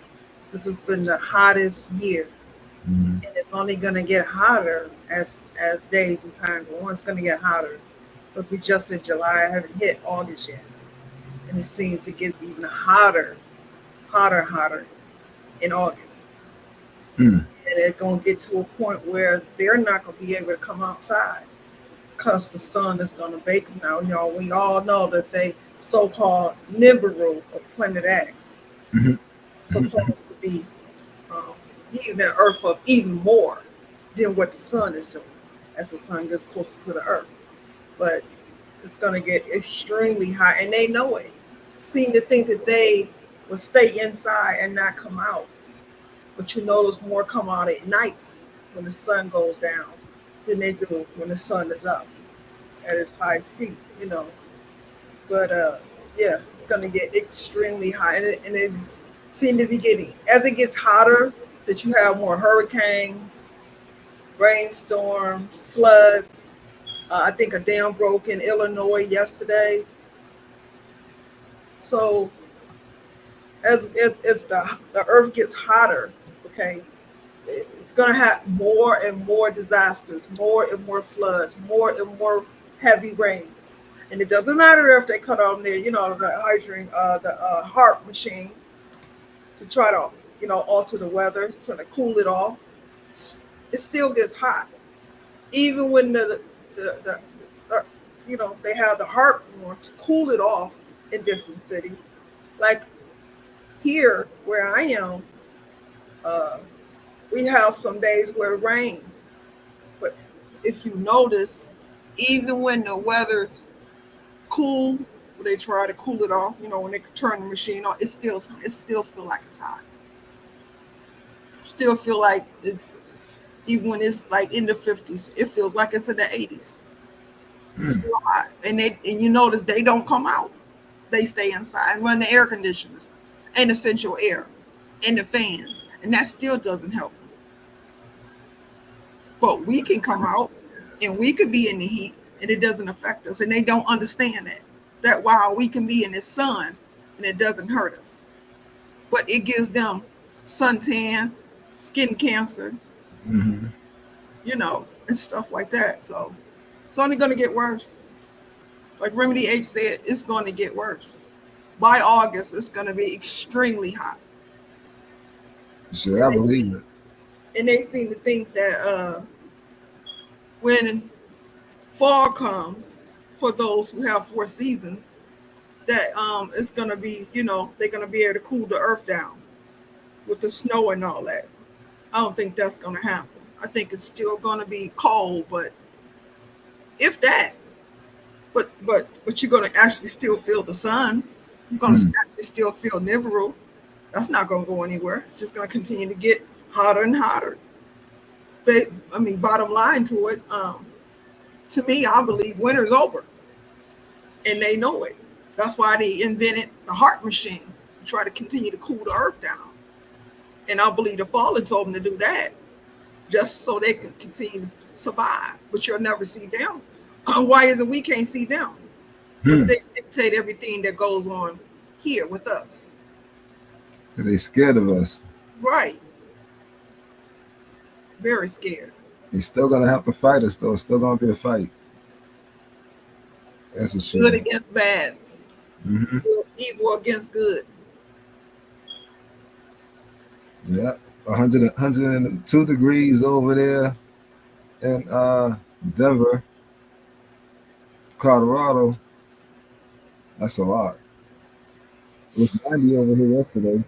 Speaker 3: this has been the hottest year. And it's only going to get hotter as days and time go on. It's going to get hotter. But we just in July, I haven't hit August yet. And it seems it gets even hotter in August. And it's going to get to a point where they're not going to be able to come outside because the sun is going to bake them now. You know, we all know that they so-called Nibiru of Planet X supposed to be heating the earth up even more than what the sun is doing as the sun gets closer to the earth. But it's going to get extremely hot, and they know it. Seem to think that they will stay inside and not come out. But you notice more come out at night when the sun goes down than they do when the sun is up at its high speed, you know. But yeah, it's gonna get extremely hot, and it's seem to be getting as it gets hotter that you have more hurricanes, rainstorms, floods. I think a dam broke in Illinois yesterday. So as the earth gets hotter, okay, it's going to have more and more disasters, more and more floods, more and more heavy rains. And it doesn't matter if they cut on their, the HARP machine to try to, alter the weather, try to cool it off. It still gets hot. Even when they have the HARP on to cool it off in different cities. Like here where I am, we have some days where it rains. But if you notice, even when the weather's cool, they try to cool it off, when they turn the machine on, it still feel like it's hot. Still feel like it's, even when it's like in the 50s, it feels like it's in the 80s. It's still hot. And you notice they don't come out. They stay inside and run the air conditioners and essential air and the fans. And that still doesn't help. But we can come out and we could be in the heat and it doesn't affect us. And they don't understand that. That while we can be in the sun and it doesn't hurt us. But it gives them suntan, skin cancer, and stuff like that. So it's only going to get worse. Like Remedy H said, it's going to get worse. By August, it's going to be extremely hot.
Speaker 1: Sure, I believe it.
Speaker 3: And they seem to think that when fall comes, for those who have 4 seasons, that it's going to be, they're going to be able to cool the earth down with the snow and all that. I don't think that's going to happen. I think it's still going to be cold, but if that, but you're going to actually still feel the sun. You're going to actually still feel Nibiru. That's not going to go anywhere. It's just going to continue to get hotter and hotter. Bottom line to it, to me, I believe winter's over. And they know it. That's why they invented the HARP machine to try to continue to cool the earth down. And I believe the fallen told them to do that just so they could continue to survive. But you'll never see them. Why is it we can't see them? But they dictate everything that goes on here with us.
Speaker 1: They're scared of us.
Speaker 3: Right. Very scared.
Speaker 1: They're still going to have to fight us, though. It's still going to be a fight. That's a shame.
Speaker 3: Good against bad.
Speaker 1: Mm-hmm.
Speaker 3: Evil against good.
Speaker 1: Yeah. 102 degrees over there in Denver, Colorado. That's a lot. It was 90 over here yesterday.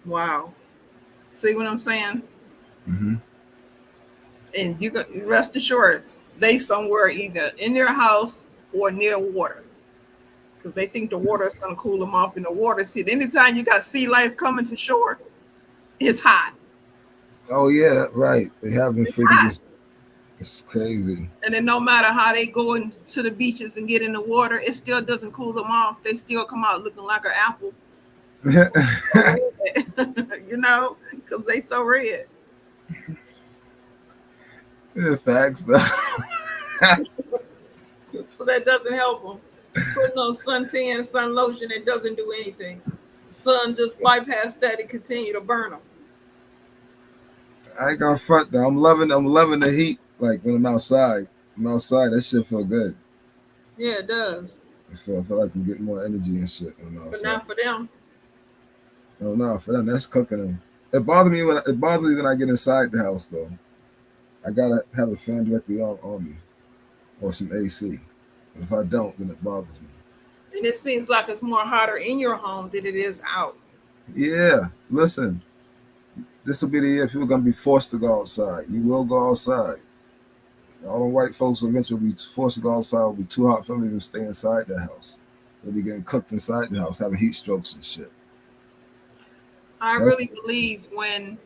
Speaker 3: Wow. See what I'm saying?
Speaker 1: Mm-hmm.
Speaker 3: And you can rest assured, they somewhere either in their house or near water, because they think the water is going to cool them off. In the water, see, anytime you got sea life coming to shore, it's hot.
Speaker 1: Oh yeah, right. They haven't figured this. It's crazy.
Speaker 3: And then no matter how they go into the beaches and get in the water, it still doesn't cool them off. They still come out looking like an apple. Because they so red.
Speaker 1: Yeah, facts though.
Speaker 3: So that doesn't help them. Putting on suntan, sun lotion, it doesn't do anything. The sun just bypass that and continue to burn them.
Speaker 1: I ain't gonna front though. I'm loving the heat. Like when I'm outside, that shit feel good.
Speaker 3: Yeah, it does.
Speaker 1: I feel like I'm getting more energy and shit when I'm outside.
Speaker 3: But not for them.
Speaker 1: No, for them, that's cooking them. It bothers me when I get inside the house though. I gotta have a fan directly on me or some AC. If I don't, then it bothers me.
Speaker 3: And it seems like it's more hotter in your home than it is out.
Speaker 1: Yeah, listen. This will be the year people are gonna be forced to go outside. You will go outside. All the white folks will eventually be forced to go outside. It'll be too hot for them to stay inside their house. They'll be getting cooked inside the house, having heat strokes and shit.
Speaker 3: I really believe when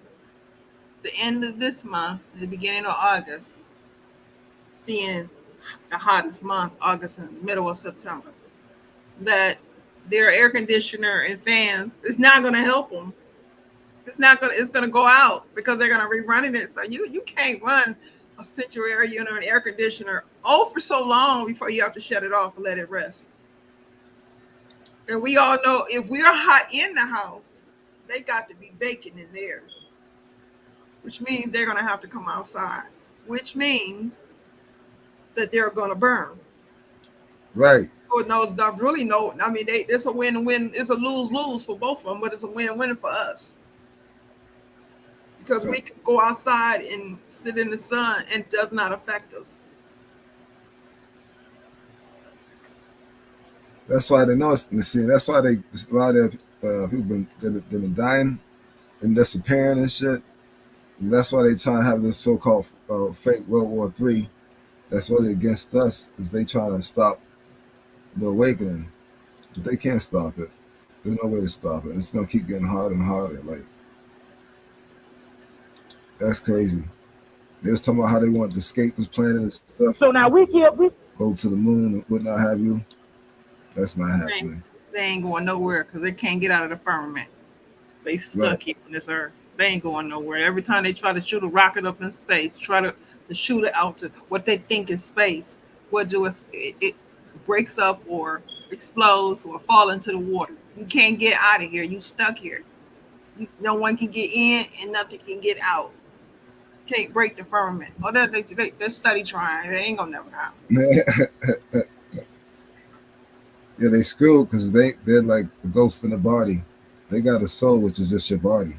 Speaker 3: the end of this month, the beginning of August, being the hottest month, August and middle of September, that their air conditioner and fans is not going to help them. It's going to go out because they're going to rerunning it. So you can't run a central air unit or an air conditioner for so long before you have to shut it off and let it rest. And we all know if we're hot in the house, they got to be baking in theirs, which means they're going to have to come outside, which means that they're going to burn.
Speaker 1: Right.
Speaker 3: Lord knows, I really know. I mean, it's a win-win. It's a lose-lose for both of them, but it's a win-win for us. Because we can go outside and sit in the sun and it does not affect us.
Speaker 1: That's why they know. See, that's why a lot of people been dying and disappearing and shit. And that's why they try to have this so-called fake World War III. That's really against us, because they trying to stop the awakening, but they can't stop it. There's no way to stop it. It's gonna keep getting harder and harder. Like, that's crazy. They was talking about how they want to escape this planet and stuff.
Speaker 17: So now we
Speaker 1: go to the moon and would not have you. That's not happening.
Speaker 3: They ain't going nowhere because they can't get out of the firmament. They stuck here on this earth. They ain't going nowhere. Every time they try to shoot a rocket up in space, try to shoot it out to what they think is space, what do if it breaks up or explodes or fall into the water? You can't get out of here. You stuck here. No one can get in and nothing can get out. Can't break the firmament. Oh, they're study trying. They ain't gonna never happen.
Speaker 1: Yeah, they screwed because they're like the ghost in the body. They got a soul, which is just your body.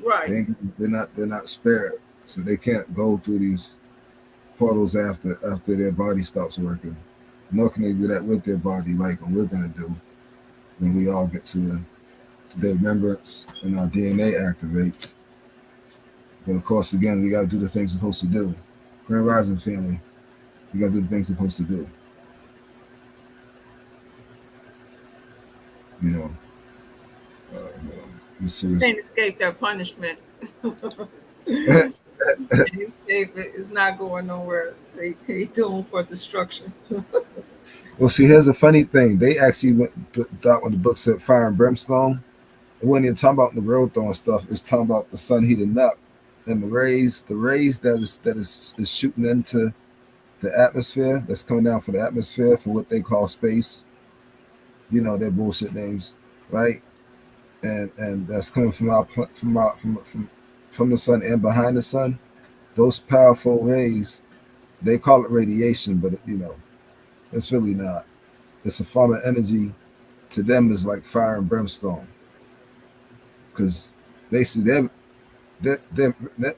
Speaker 3: Right.
Speaker 1: They're not spared, so they can't go through these portals after their body stops working. Nor can they do that with their body, like what we're gonna do when we all get to the remembrance and our DNA activates. But of course, again, we gotta do the things we're supposed to do. Grand Rising family, we gotta do the things we're supposed to do. You know,
Speaker 3: can't escape that punishment. It's not going nowhere. They doomed for destruction.
Speaker 1: Well, see, here's the funny thing. They actually went when the book said fire and brimstone. It wasn't even talking about the road throwing stuff. It was talking about the sun heating up and the rays that is shooting into the atmosphere, that's coming down from the atmosphere for what they call space. You know, their bullshit names, right? And that's coming from the sun and behind the sun. Those powerful rays, they call it radiation, but it's really not. It's a form of energy. To them, is like fire and brimstone, because they see they're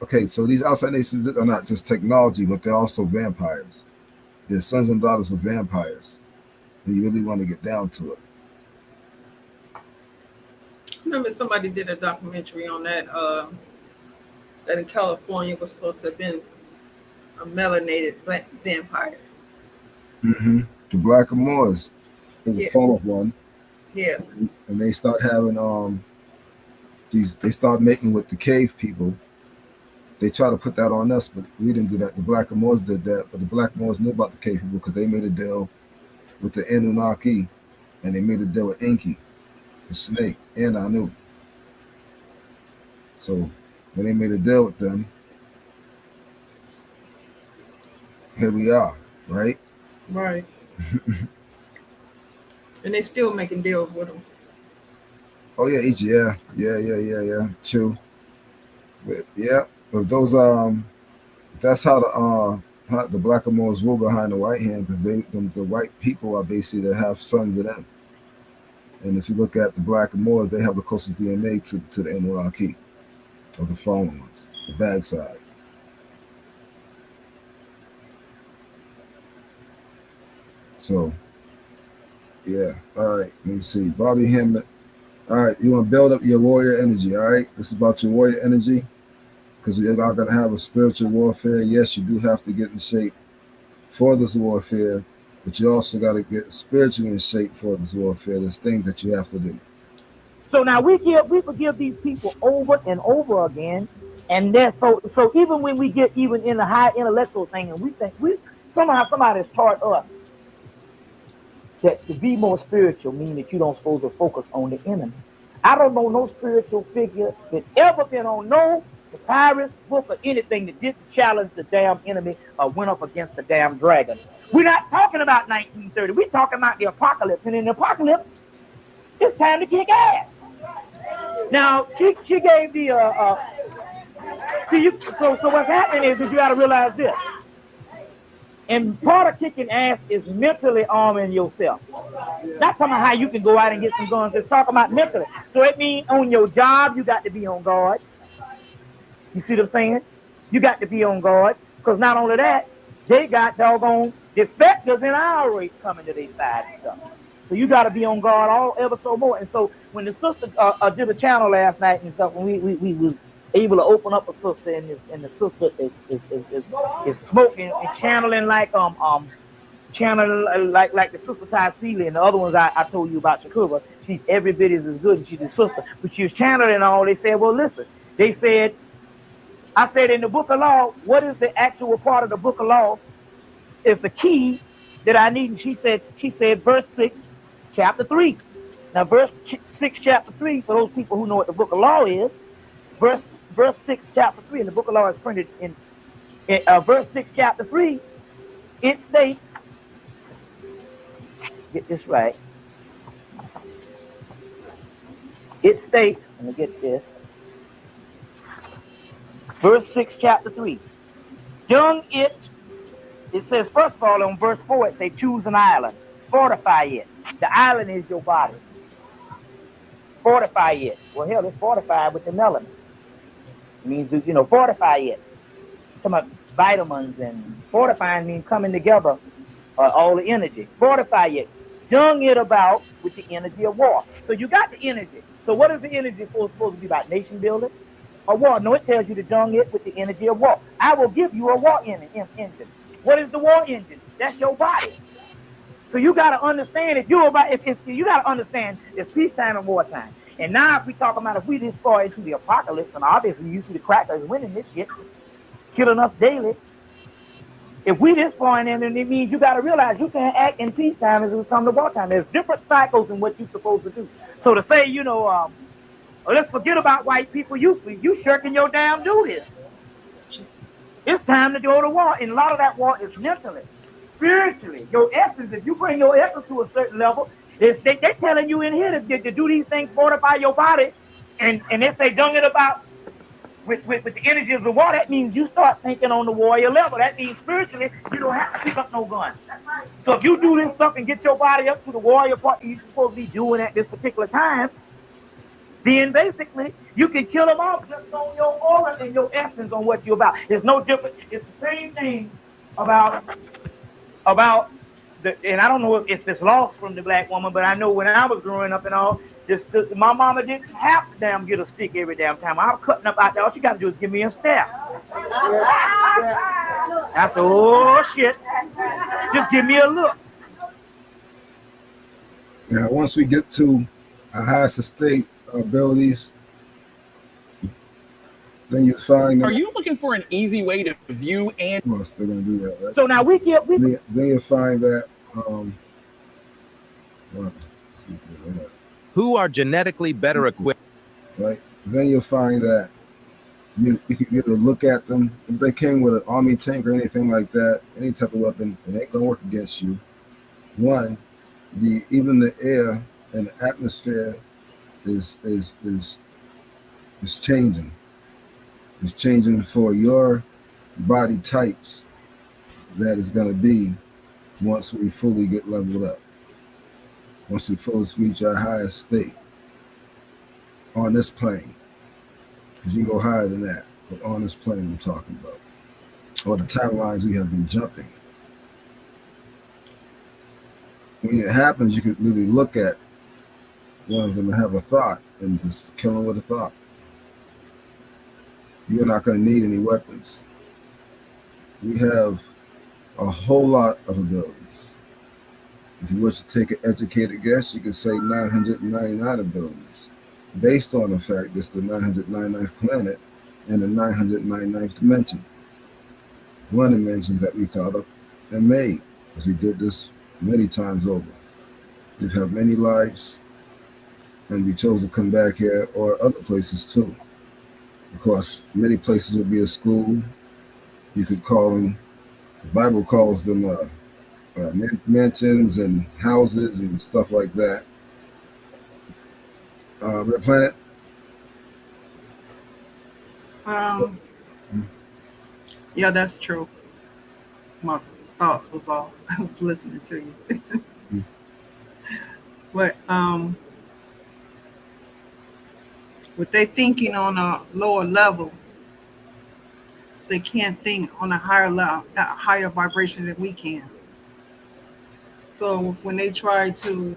Speaker 1: okay. So these outside nations are not just technology, but they're also vampires. They're sons and daughters of vampires. And you really want to get down to it.
Speaker 3: Remember, somebody did a documentary on that. That in California was supposed to have been a melanated vampire.
Speaker 1: Mm-hmm. The Blackamoors is a form of one.
Speaker 3: Yeah.
Speaker 1: And they start having they start mating with the cave people. They try to put that on us, but we didn't do that. The Blackamoors did that, but the Blackamoors knew about the cave people because they made a deal with the Anunnaki, and they made a deal with Enki, the snake, and Anu. So when they made a deal with them, here we are, right?
Speaker 3: Right. And they still making deals with them.
Speaker 1: Oh yeah, yeah. True. But yeah, but those that's how the Blackamoors rule behind the white hand, because the white people are basically that have sons of them. And if you look at the Blackamoors, they have the closest DNA to the Anunnaki, or the fallen ones, the bad side. So, yeah. All right. Let me see. Bobby Hammett. All right. You want to build up your warrior energy. All right. This is about your warrior energy, because we are going to have a spiritual warfare. Yes, you do have to get in shape for this warfare, but you also got to get spiritually in shape for this warfare. There's things that you have to do.
Speaker 17: So now we forgive these people over and over again, and so even when we get even in the high intellectual thing, and we think somehow somebody has taught us that to be more spiritual means that you don't supposed to focus on the enemy. I don't know no spiritual figure that ever been on no papyrus book or anything that didn't challenge the damn enemy or went up against the damn dragon. We're not talking about 1930. We're talking about the apocalypse, and in the apocalypse, it's time to kick ass. Now she gave the so what's happening is that you got to realize this. And part of kicking ass is mentally arming yourself. Not talking about how you can go out and get some guns. It's talking about mentally. So it means on your job, you got to be on guard. You see what I'm saying? You got to be on guard. Because not only that, they got doggone defectors in our race coming to their side and stuff. So you got to be on guard all ever so more. And so when the sister did a channel last night and stuff, when we was able to open up a sister, and the sister is smoking and channeling like the sister Ty Seeley and the other ones I told you about, Shakuba. She's every bit as good, and she's a sister. But she was channeling all. They said, well, listen. They said, I said in the book of law, what is the actual part of the book of law? Is the key that I need. And she said verse 6, chapter 3. Now verse 6, chapter 3, for those people who know what the book of law is, verse 6, chapter 3, and the book of law is printed in verse 6, chapter 3, it states, get this right, it states, let me get this, verse 6, chapter 3, dung it says, first of all, on verse 4, it says, choose an island, fortify it. The island is your body. Fortify it. Well, hell, it's fortified with the melanin. It means, fortify it. Some of vitamins, and fortifying means coming together, all the energy. Fortify it. Dung it about with the energy of war. So you got the energy. So what is the energy supposed to be about? Nation building or war? No, it tells you to dung it with the energy of war. I will give you a war engine. What is the war engine? That's your body. So you got to understand if you got to understand it's peacetime and wartime. And now if we talk about if we just fall into the apocalypse, and obviously you see the crackers winning this shit, killing us daily. If we just fall in there, then it means you got to realize you can't act in peacetime as we come to wartime. There's different cycles in what you're supposed to do. So to say, let's forget about white people, you shirking your damn duties. It's time to go to war, and a lot of that war is mentally, spiritually. Your essence, if you bring your essence to a certain level, they're telling you in here to do these things, fortify your body, and if they dung it about with the energy of the war, that means you start thinking on the warrior level. That means spiritually, you don't have to pick up no gun. So if you do this stuff and get your body up to the warrior part you're supposed to be doing at this particular time, then basically you can kill them off just on your aura and your essence on what you're about. There's no difference. It's the same thing about and I don't know if it's lost from the black woman, but I know when I was growing up and all, my mama didn't have to damn get a stick every damn time. I was cutting up out there. All she got to do is give me a staff. I said, oh shit, just give me a look.
Speaker 1: Now, once we get to our highest state abilities, then you find.
Speaker 18: Are you looking for an easy way to view and?
Speaker 1: Well, they're going to do that, right?
Speaker 17: So now
Speaker 1: Then you find that.
Speaker 19: Who are genetically better equipped?
Speaker 1: Right. Then you'll find that you can get a look at them. If they came with an army tank or anything like that, any type of weapon, it ain't gonna work against you. One, even the air and the atmosphere is changing. It's changing for your body types that is going to be once we fully get leveled up. Once we fully reach our highest state on this plane. Because you can go higher than that, but on this plane I'm talking about. Or the timelines we have been jumping. When it happens, you could literally look at one of them and have a thought and just kill them with a thought. You're not going to need any weapons. We have a whole lot of abilities. If you was to take an educated guess, you could say 999 abilities, based on the fact it's the 999th planet and the 999th dimension. One dimension that we thought of and made, because we did this many times over. We've had many lives, and we chose to come back here or other places too. Of course, many places would be a school. You could call them, the Bible calls them mansions and houses and stuff like that. Red Planet?
Speaker 3: Yeah, that's true. My thoughts was all I was listening to you. But with they thinking on a lower level, they can't think on a higher level, a higher vibration than we can. So when they try to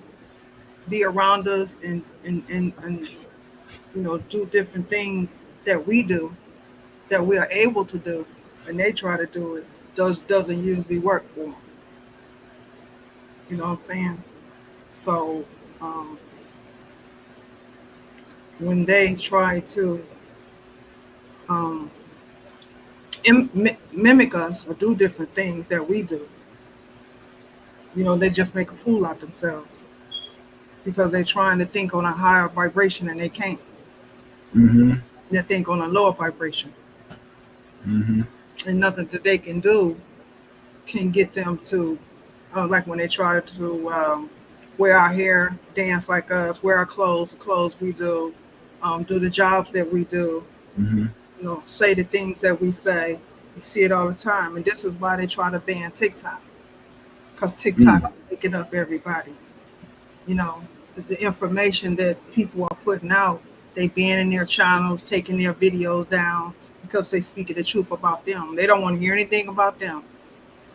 Speaker 3: be around us and do different things that we do, that we are able to do, and they try to do it, doesn't usually work for them. You know what I'm saying? So when they try to mimic us or do different things that we do, they just make a fool out themselves because they're trying to think on a higher vibration and they can't.
Speaker 1: Mm-hmm.
Speaker 3: They think on a lower vibration.
Speaker 1: Mm-hmm.
Speaker 3: And nothing that they can do can get them to, like when they try to wear our hair, dance like us, wear our clothes, the clothes we do the jobs that we do,
Speaker 1: Mm-hmm.
Speaker 3: Say the things that we say. You see it all the time. And this is why they try to ban TikTok. Because TikTok is picking up everybody. The information that people are putting out, they banning their channels, taking their videos down because they speaking the truth about them. They don't want to hear anything about them.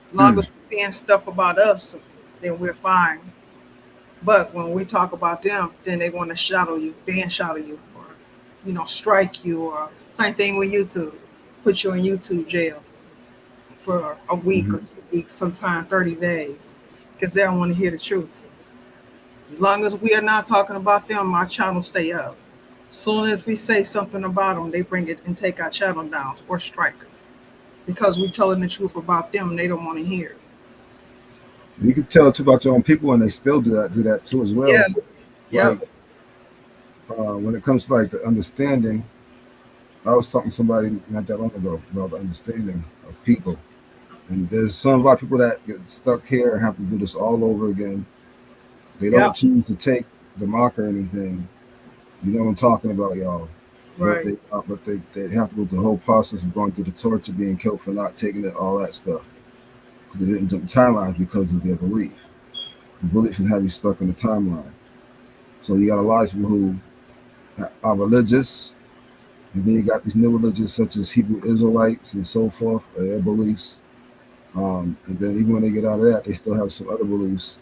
Speaker 3: As long as we're saying stuff about us, then we're fine. But when we talk about them, then they want to shadow you, or, strike you, or same thing with YouTube, put you in YouTube jail for a week or 2 weeks, sometimes 30 days, because they don't want to hear the truth. As long as we are not talking about them, our channel stay up. As soon as we say something about them, they bring it and take our channel down or strike us because we're telling the truth about them and they don't want to hear it.
Speaker 1: You can tell too about your own people, and they still do that too as well.
Speaker 3: Yeah.
Speaker 1: Like, when it comes to like the understanding, I was talking to somebody not that long ago about the understanding of people, and there's some of our people that get stuck here and have to do this all over again. They don't choose to take the mark or anything. You know what I'm talking about, y'all.
Speaker 3: Right.
Speaker 1: But they have to go through the whole process of going through the torture, being killed for not taking it, all that stuff. Because they didn't jump the timelines because of their belief. The belief can have you stuck in the timeline. So you got a lot of people who are religious, and then you got these new religions such as Hebrew Israelites and so forth, their beliefs. And then even when they get out of that, they still have some other beliefs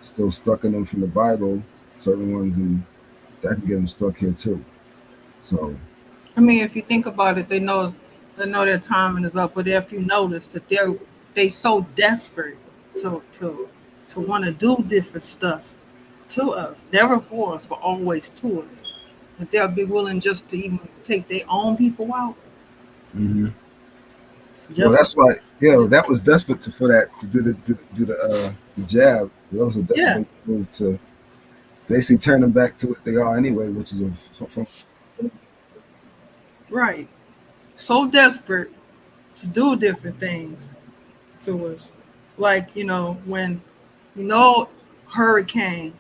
Speaker 1: still stuck in them from the Bible, certain ones, and that can get them stuck here too. So,
Speaker 3: I mean, if you think about it, they know their timing is up. But if you notice that they so desperate to want to do different stuff to us, never for us, but always to us, that they'll be willing just to even take their own people out.
Speaker 1: well, that's why. Yeah, that was desperate for that to do the jab. That was a desperate move to basically turn them back to what they are anyway, which is
Speaker 3: right. So desperate to do different things to us, like when hurricane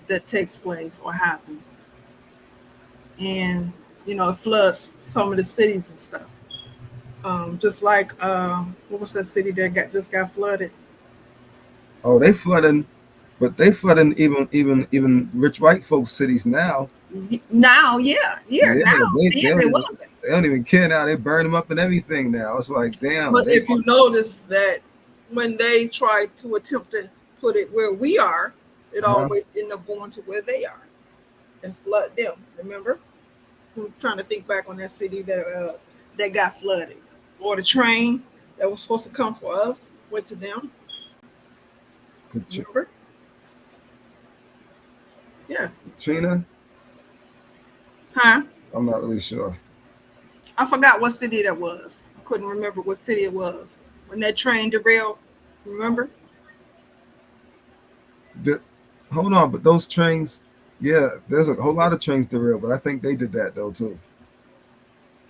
Speaker 3: that takes place or happens, and it floods some of the cities and stuff. Just like what was that city that just got flooded?
Speaker 1: Oh, they flooding, but they flooding even rich white folks' cities now.
Speaker 3: Now, now.
Speaker 1: They don't even care now. They burn them up and everything now. It's like, damn.
Speaker 3: But if you notice that when they try to attempt to put it where we are, it always end up going to where they are and flood them. Remember? I'm trying to think back on that city that got flooded, or the train that was supposed to come for us went to them.
Speaker 1: Good
Speaker 3: Remember? Yeah.
Speaker 1: Trina?
Speaker 3: Huh?
Speaker 1: I'm not really sure.
Speaker 3: I forgot what city that was. I couldn't remember what city it was when that train derailed. Remember?
Speaker 1: Hold on, but those trains, yeah, there's a whole lot of trains derailed, but I think they did that though too.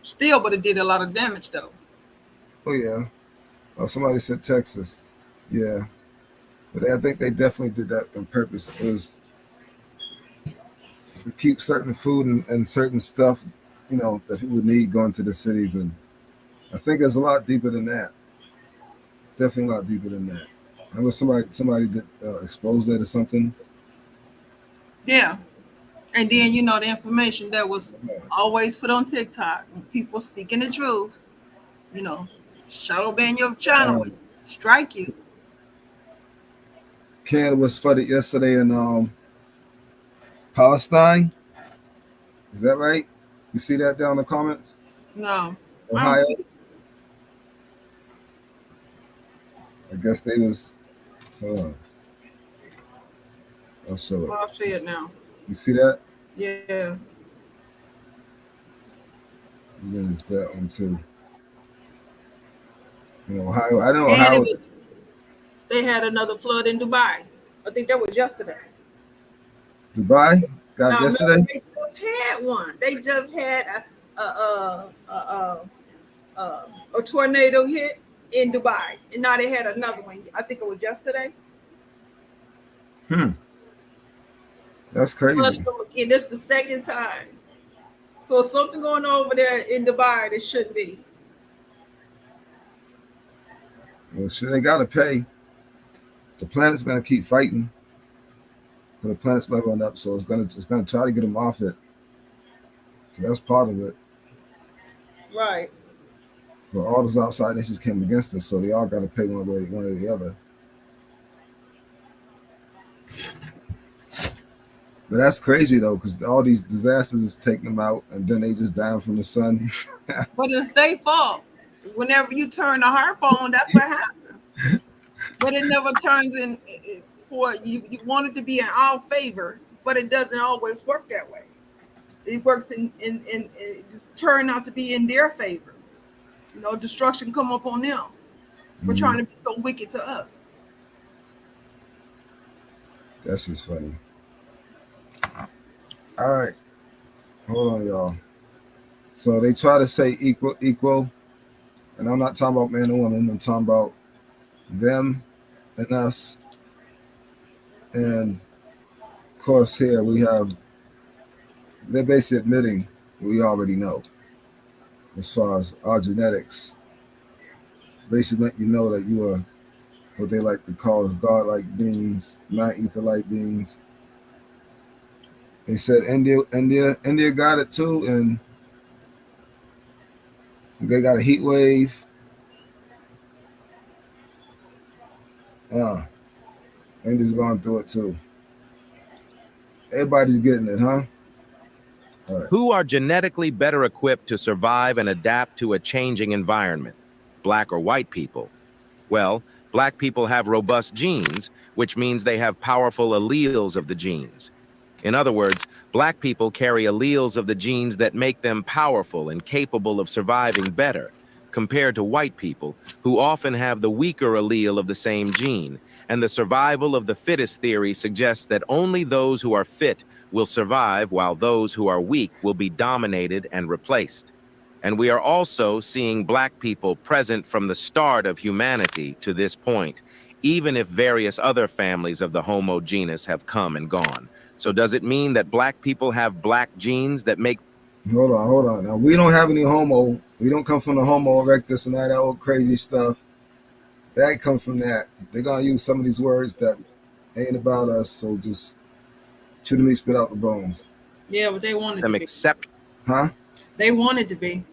Speaker 3: Still, but it did a lot of damage though.
Speaker 1: Oh yeah. Oh, somebody said Texas. Yeah. But I think they definitely did that on purpose. It was to keep certain food and certain stuff, you know, that people need going to the cities. And I think it's a lot deeper than that. Definitely a lot deeper than that. I was somebody that exposed that or something.
Speaker 3: Yeah. And then, you know, the information that was always put on TikTok, people speaking the truth, you know, shadow ban your channel, strike you.
Speaker 1: Canada was flooded yesterday in Palestine. Is that right? You see that down in the comments?
Speaker 3: No.
Speaker 1: Ohio. I guess they was. Hold on. I'll show it.
Speaker 3: Well, I see it now.
Speaker 1: You see that?
Speaker 3: Yeah.
Speaker 1: And then there's that one too. In Ohio, I know
Speaker 3: And
Speaker 1: Ohio.
Speaker 3: They had another flood in Dubai. I think that was yesterday.
Speaker 1: Dubai got
Speaker 3: Now,
Speaker 1: yesterday.
Speaker 3: They just had one. They just had a tornado hit in Dubai, and now they had another one. I think it was yesterday.
Speaker 1: That's crazy.
Speaker 3: And this the second time. So something going on over there in Dubai that shouldn't be.
Speaker 1: Well, shit, they gotta pay. The planet's gonna keep fighting. But the planet's leveling up, so it's gonna try to get them off it. So that's part of it.
Speaker 3: Right.
Speaker 1: But all those outside nations came against us, so they all gotta pay one way or the other. But that's crazy though, because all these disasters is taking them out, and then they just down from the sun.
Speaker 3: But it's their fault. Whenever you turn the harp on, that's what happens. But it never turns in for you. You want it to be in our favor, but it doesn't always work that way. It works in it just turn out to be in their favor. You know, destruction come up on them. We're trying to be so wicked to us.
Speaker 1: That's just funny. All right. Hold on, y'all. So they try to say equal. And I'm not talking about man and woman. I'm talking about them and us. And of course, here we have, they're basically admitting what we already know as far as our genetics. Basically let you know that you are what they like to call as godlike beings, non-ether-like beings. They said India got it too, and they got a heat wave. India's going through it too. Everybody's getting it, huh? All right.
Speaker 19: Who are genetically better equipped to survive and adapt to a changing environment? Black or white people? Well, black people have robust genes, which means they have powerful alleles of the genes. In other words, black people carry alleles of the genes that make them powerful and capable of surviving better, compared to white people, who often have the weaker allele of the same gene. And the survival of the fittest theory suggests that only those who are fit will survive, while those who are weak will be dominated and replaced. And we are also seeing black people present from the start of humanity to this point, even if various other families of the Homo genus have come and gone. So does it mean that black people have black genes that make...
Speaker 1: Hold on. Now, we don't have any Homo. We don't come from the Homo erectus and all that old crazy stuff. That comes from that. They're going to use some of these words that ain't about us, so just chew the meat, spit out the bones.
Speaker 3: Yeah, but they wanted
Speaker 19: them
Speaker 3: to be.
Speaker 19: Accept.
Speaker 1: Huh?
Speaker 3: They wanted to be.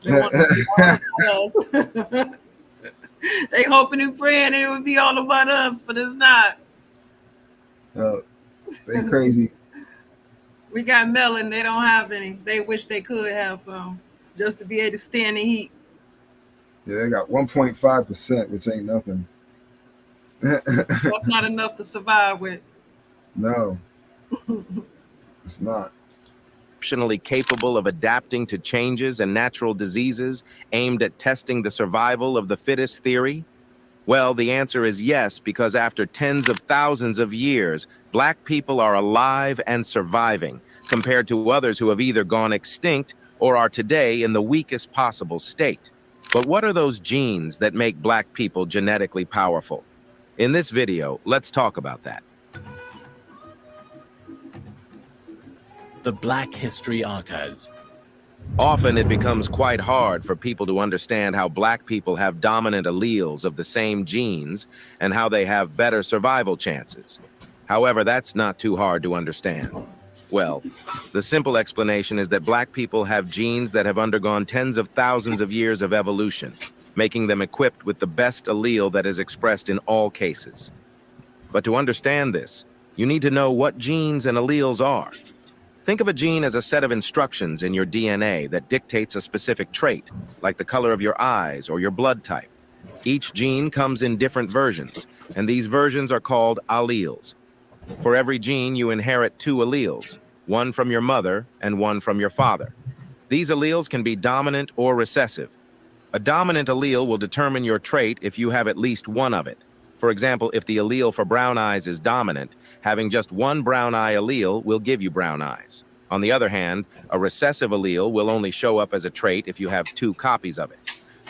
Speaker 3: They wanted to be all about us. They hoping and praying it would be all about us, but it's not.
Speaker 1: They crazy.
Speaker 3: We got melon. They don't have any. They wish they could have some, just to be able to stand the heat.
Speaker 1: Yeah, they got 1.5%, which ain't nothing.
Speaker 3: That's not enough to survive with.
Speaker 1: No. It's not.
Speaker 19: Exceptionally capable of adapting to changes and natural diseases aimed at testing the survival of the fittest theory? Well, the answer is yes, because after tens of thousands of years, black people are alive and surviving, compared to others who have either gone extinct or are today in the weakest possible state. But what are those genes that make black people genetically powerful? In this video, let's talk about that.
Speaker 20: The Black History Archives.
Speaker 19: Often it becomes quite hard for people to understand how black people have dominant alleles of the same genes and how they have better survival chances. However, that's not too hard to understand. Well, the simple explanation is that black people have genes that have undergone tens of thousands of years of evolution, making them equipped with the best allele that is expressed in all cases. But to understand this, you need to know what genes and alleles are. Think of a gene as a set of instructions in your DNA that dictates a specific trait, like the color of your eyes or your blood type. Each gene comes in different versions, and these versions are called alleles. For every gene, you inherit two alleles, one from your mother and one from your father. These alleles can be dominant or recessive. A dominant allele will determine your trait if you have at least one of it. For example, if the allele for brown eyes is dominant, having just one brown eye allele will give you brown eyes. On the other hand, a recessive allele will only show up as a trait if you have two copies of it.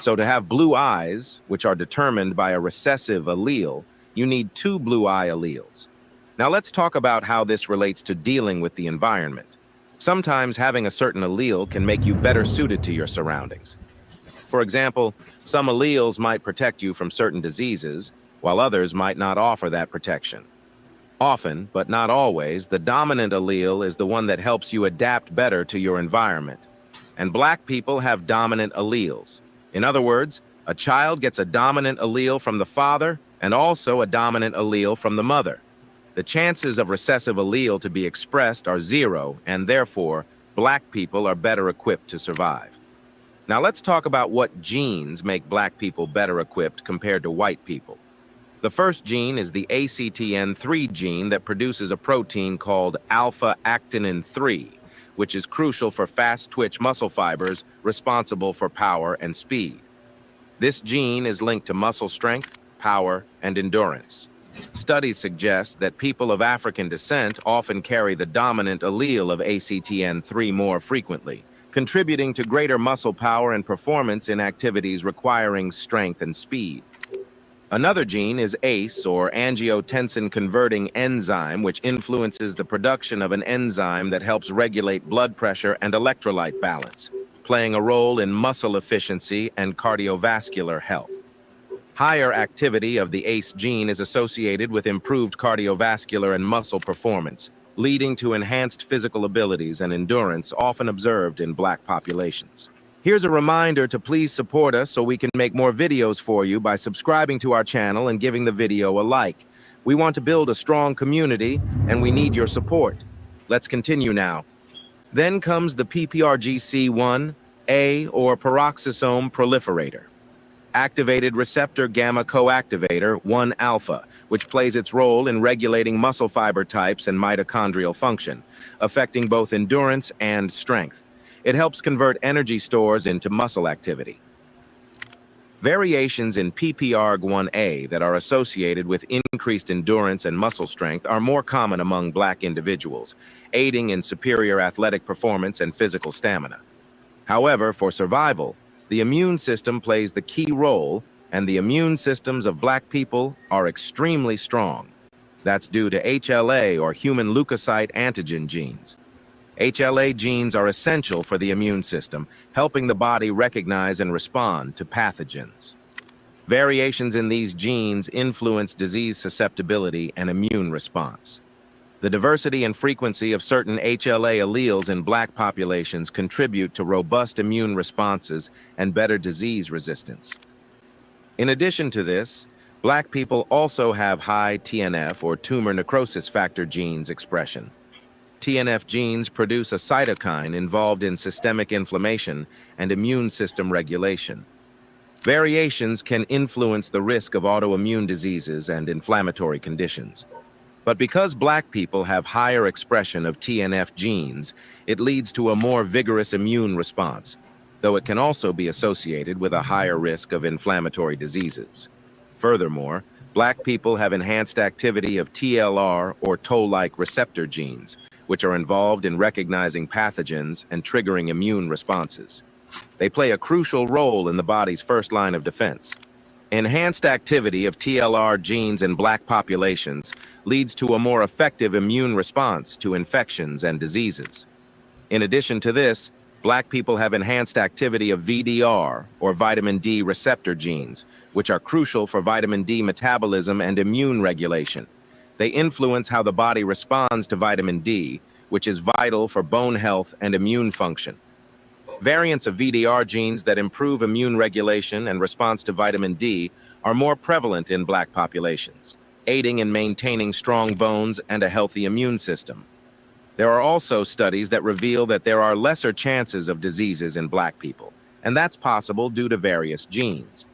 Speaker 19: So to have blue eyes, which are determined by a recessive allele, you need two blue eye alleles. Now let's talk about how this relates to dealing with the environment. Sometimes having a certain allele can make you better suited to your surroundings. For example, some alleles might protect you from certain diseases, while others might not offer that protection. Often, but not always, the dominant allele is the one that helps you adapt better to your environment. And black people have dominant alleles. In other words, a child gets a dominant allele from the father and also a dominant allele from the mother. The chances of recessive allele to be expressed are zero, and therefore, black people are better equipped to survive. Now let's talk about what genes make black people better equipped compared to white people. The first gene is the ACTN3 gene that produces a protein called alpha-actinin 3, which is crucial for fast-twitch muscle fibers responsible for power and speed. This gene is linked to muscle strength, power, and endurance. Studies suggest that people of African descent often carry the dominant allele of ACTN3 more frequently, contributing to greater muscle power and performance in activities requiring strength and speed. Another gene is ACE, or angiotensin-converting enzyme, which influences the production of an enzyme that helps regulate blood pressure and electrolyte balance, playing a role in muscle efficiency and cardiovascular health. Higher activity of the ACE gene is associated with improved cardiovascular and muscle performance, leading to enhanced physical abilities and endurance often observed in black populations. Here's a reminder to please support us so we can make more videos for you by subscribing to our channel and giving the video a like. We want to build a strong community, and we need your support. Let's continue now. Then comes the PPRGC1A, or peroxisome proliferator. Activated receptor gamma coactivator 1-alpha, which plays its role in regulating muscle fiber types and mitochondrial function, affecting both endurance and strength. It helps convert energy stores into muscle activity. Variations in PPRG1A that are associated with increased endurance and muscle strength are more common among black individuals, aiding in superior athletic performance and physical stamina. However, for survival, the immune system plays the key role, and the immune systems of black people are extremely strong. That's due to HLA, or human leukocyte antigen genes. HLA genes are essential for the immune system, helping the body recognize and respond to pathogens. Variations in these genes influence disease susceptibility and immune response. The diversity and frequency of certain HLA alleles in black populations contribute to robust immune responses and better disease resistance. In addition to this, black people also have high TNF, or tumor necrosis factor genes expression. TNF genes produce a cytokine involved in systemic inflammation and immune system regulation. Variations can influence the risk of autoimmune diseases and inflammatory conditions. But because black people have higher expression of TNF genes, it leads to a more vigorous immune response, though it can also be associated with a higher risk of inflammatory diseases. Furthermore, black people have enhanced activity of TLR or toll-like receptor genes, which are involved in recognizing pathogens and triggering immune responses. They play a crucial role in the body's first line of defense. Enhanced activity of TLR genes in black populations leads to a more effective immune response to infections and diseases. In addition to this, black people have enhanced activity of VDR, or vitamin D receptor genes, which are crucial for vitamin D metabolism and immune regulation. They influence how the body responds to vitamin D, which is vital for bone health and immune function. Variants of VDR genes that improve immune regulation and response to vitamin D are more prevalent in black populations, aiding in maintaining strong bones and a healthy immune system. There are also studies that reveal that there are lesser chances of diseases in black people, and that's possible due to various genes.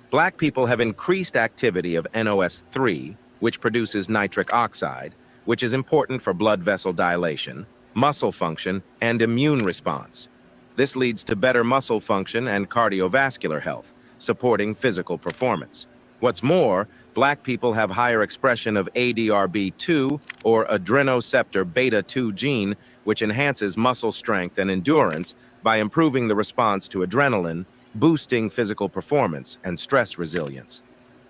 Speaker 19: Black people have increased activity of NOS3, which produces nitric oxide, which is important for blood vessel dilation, muscle function, and immune response. This leads to better muscle function and cardiovascular health, supporting physical performance. What's more, black people have higher expression of ADRB2, or adrenoceptor beta-2 gene, which enhances muscle strength and endurance by improving the response to adrenaline, boosting physical performance and stress resilience.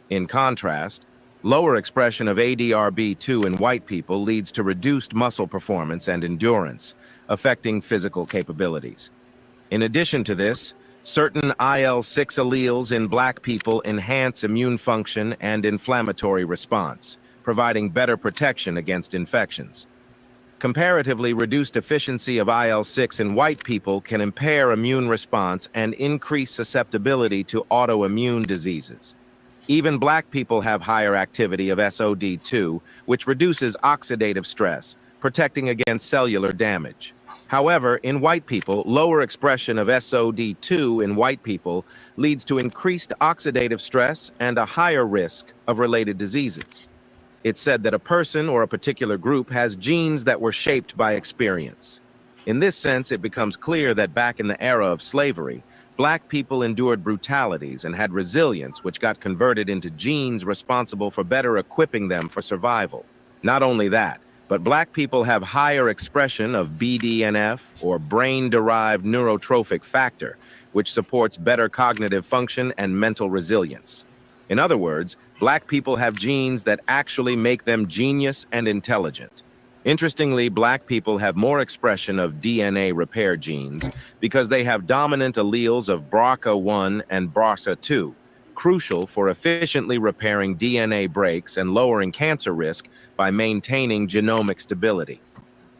Speaker 19: In contrast, lower expression of ADRB2 in white people leads to reduced muscle performance and endurance, affecting physical capabilities. In addition to this, certain IL-6 alleles in black people enhance immune function and inflammatory response, providing better protection against infections. Comparatively reduced efficiency of IL-6 in white people can impair immune response and increase susceptibility to autoimmune diseases. Even black people have higher activity of SOD2, which reduces oxidative stress, protecting against cellular damage. However, in white people, lower expression of SOD2 in white people leads to increased oxidative stress and a higher risk of related diseases. It's said that a person or a particular group has genes that were shaped by experience. In this sense, it becomes clear that back in the era of slavery, black people endured brutalities and had resilience, which got converted into genes responsible for better equipping them for survival. Not only that, but black people have higher expression of BDNF, or brain-derived neurotrophic factor, which supports better cognitive function and mental resilience. In other words, black people have genes that actually make them genius and intelligent. Interestingly, black people have more expression of DNA repair genes because they have dominant alleles of BRCA1 and BRCA2, crucial for efficiently repairing DNA breaks and lowering cancer risk by maintaining genomic stability.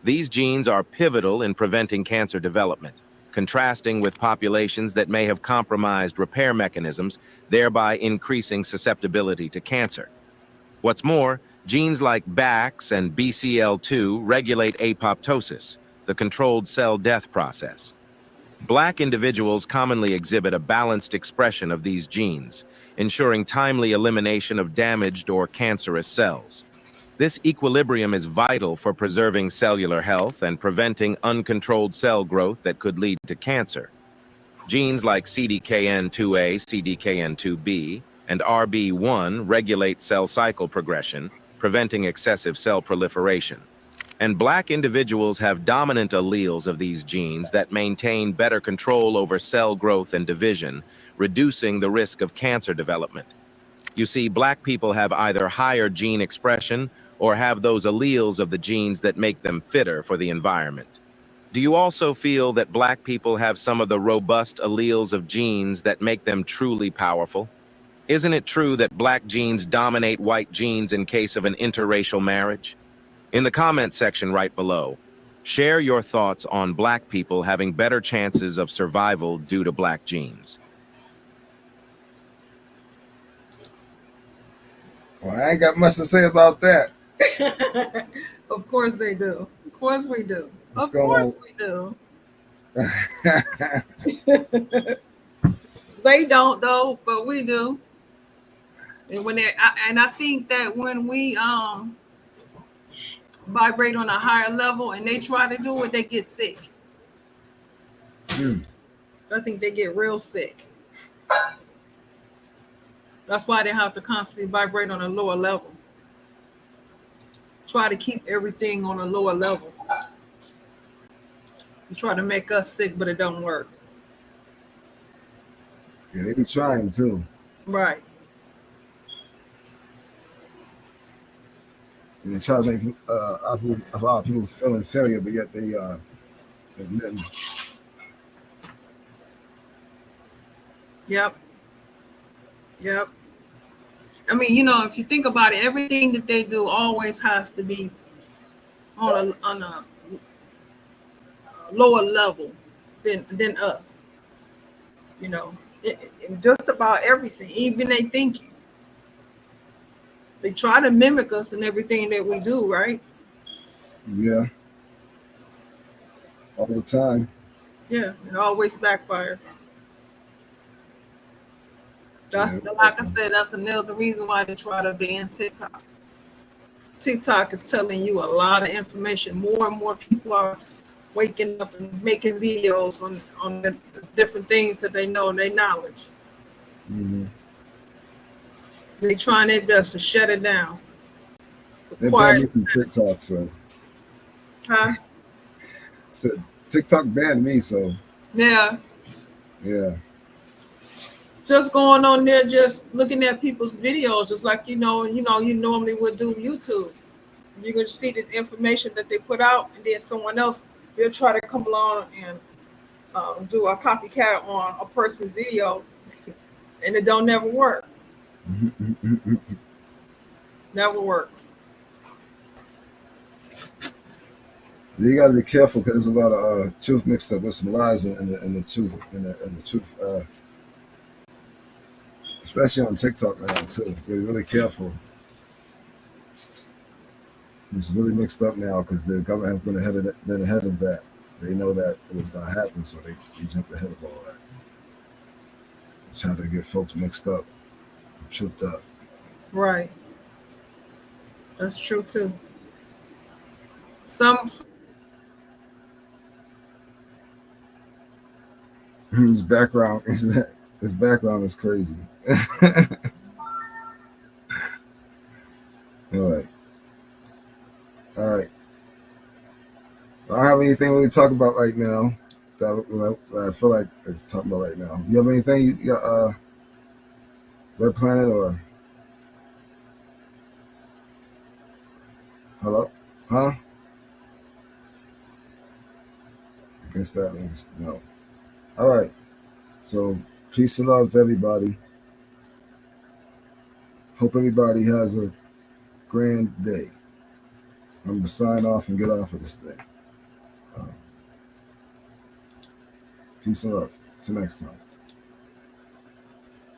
Speaker 19: These genes are pivotal in preventing cancer development, contrasting with populations that may have compromised repair mechanisms, thereby increasing susceptibility to cancer. What's more, genes like BAX and BCL2 regulate apoptosis, the controlled cell death process. Black individuals commonly exhibit a balanced expression of these genes, ensuring timely elimination of damaged or cancerous cells. This equilibrium is vital for preserving cellular health and preventing uncontrolled cell growth that could lead to cancer. Genes like CDKN2A, CDKN2B, and RB1 regulate cell cycle progression, preventing excessive cell proliferation. And black individuals have dominant alleles of these genes that maintain better control over cell growth and division, reducing the risk of cancer development. You see, black people have either higher gene expression or have those alleles of the genes that make them fitter for the environment. Do you also feel that black people have some of the robust alleles of genes that make them truly powerful? Isn't it true that black genes dominate white genes in case of an interracial marriage? In the comment section right below, share your thoughts on black people having better chances of survival due to black genes.
Speaker 1: Well, I ain't got much to say about that.
Speaker 3: Of course they do. Of course we do.
Speaker 1: Let's
Speaker 3: Of
Speaker 1: go
Speaker 3: course
Speaker 1: on.
Speaker 3: we do. They don't though, but we do. And when I think that when we vibrate on a higher level and they try to do it, they get sick. I think they get real sick. That's why they have to constantly vibrate on a lower level. Try to keep everything on a lower level. You try to make us sick, but it don't work.
Speaker 1: Yeah, they be trying too.
Speaker 3: Right.
Speaker 1: And they try to make a lot of people feel inferior, but yet they admit.
Speaker 3: Yep. I mean, you know, if you think about it, everything that they do always has to be on a lower level than us. You know, in just about everything, even they thinking. They try to mimic us in everything that we do, right?
Speaker 1: Yeah. All the time.
Speaker 3: Yeah, it always backfire. That's like I said, that's another reason why they try to ban TikTok. TikTok is telling you a lot of information. More and more people are waking up and making videos on the different things that they know and their knowledge. They trying their best to shut it down.
Speaker 1: They banned me from TikTok, so.
Speaker 3: Huh?
Speaker 1: So TikTok banned me, so.
Speaker 3: Yeah.
Speaker 1: Yeah.
Speaker 3: Just going on there, just looking at people's videos, just like you normally would do YouTube. You're gonna see the information that they put out, and then someone else will try to come along and do a copycat on a person's video, and it don't never work. Never works.
Speaker 1: You got to be careful because there's a lot of truth mixed up with some lies in the truth, in the truth. Especially on TikTok now too. Be really careful. It's really mixed up now because the government has been ahead of that. They know that it was going to happen, so they jumped ahead of all that. Trying to get folks mixed up, tripped up.
Speaker 3: Right. That's true too. Some.
Speaker 1: His background is crazy. All right. I don't have anything really to talk about right now that I feel like it's talking about right now. You have anything you got, Red Planet or hello? Huh? I guess that means no. All right. So peace and love to everybody. Hope everybody has a grand day. I'm going to sign off and get off of this thing. Peace and love. Till next time.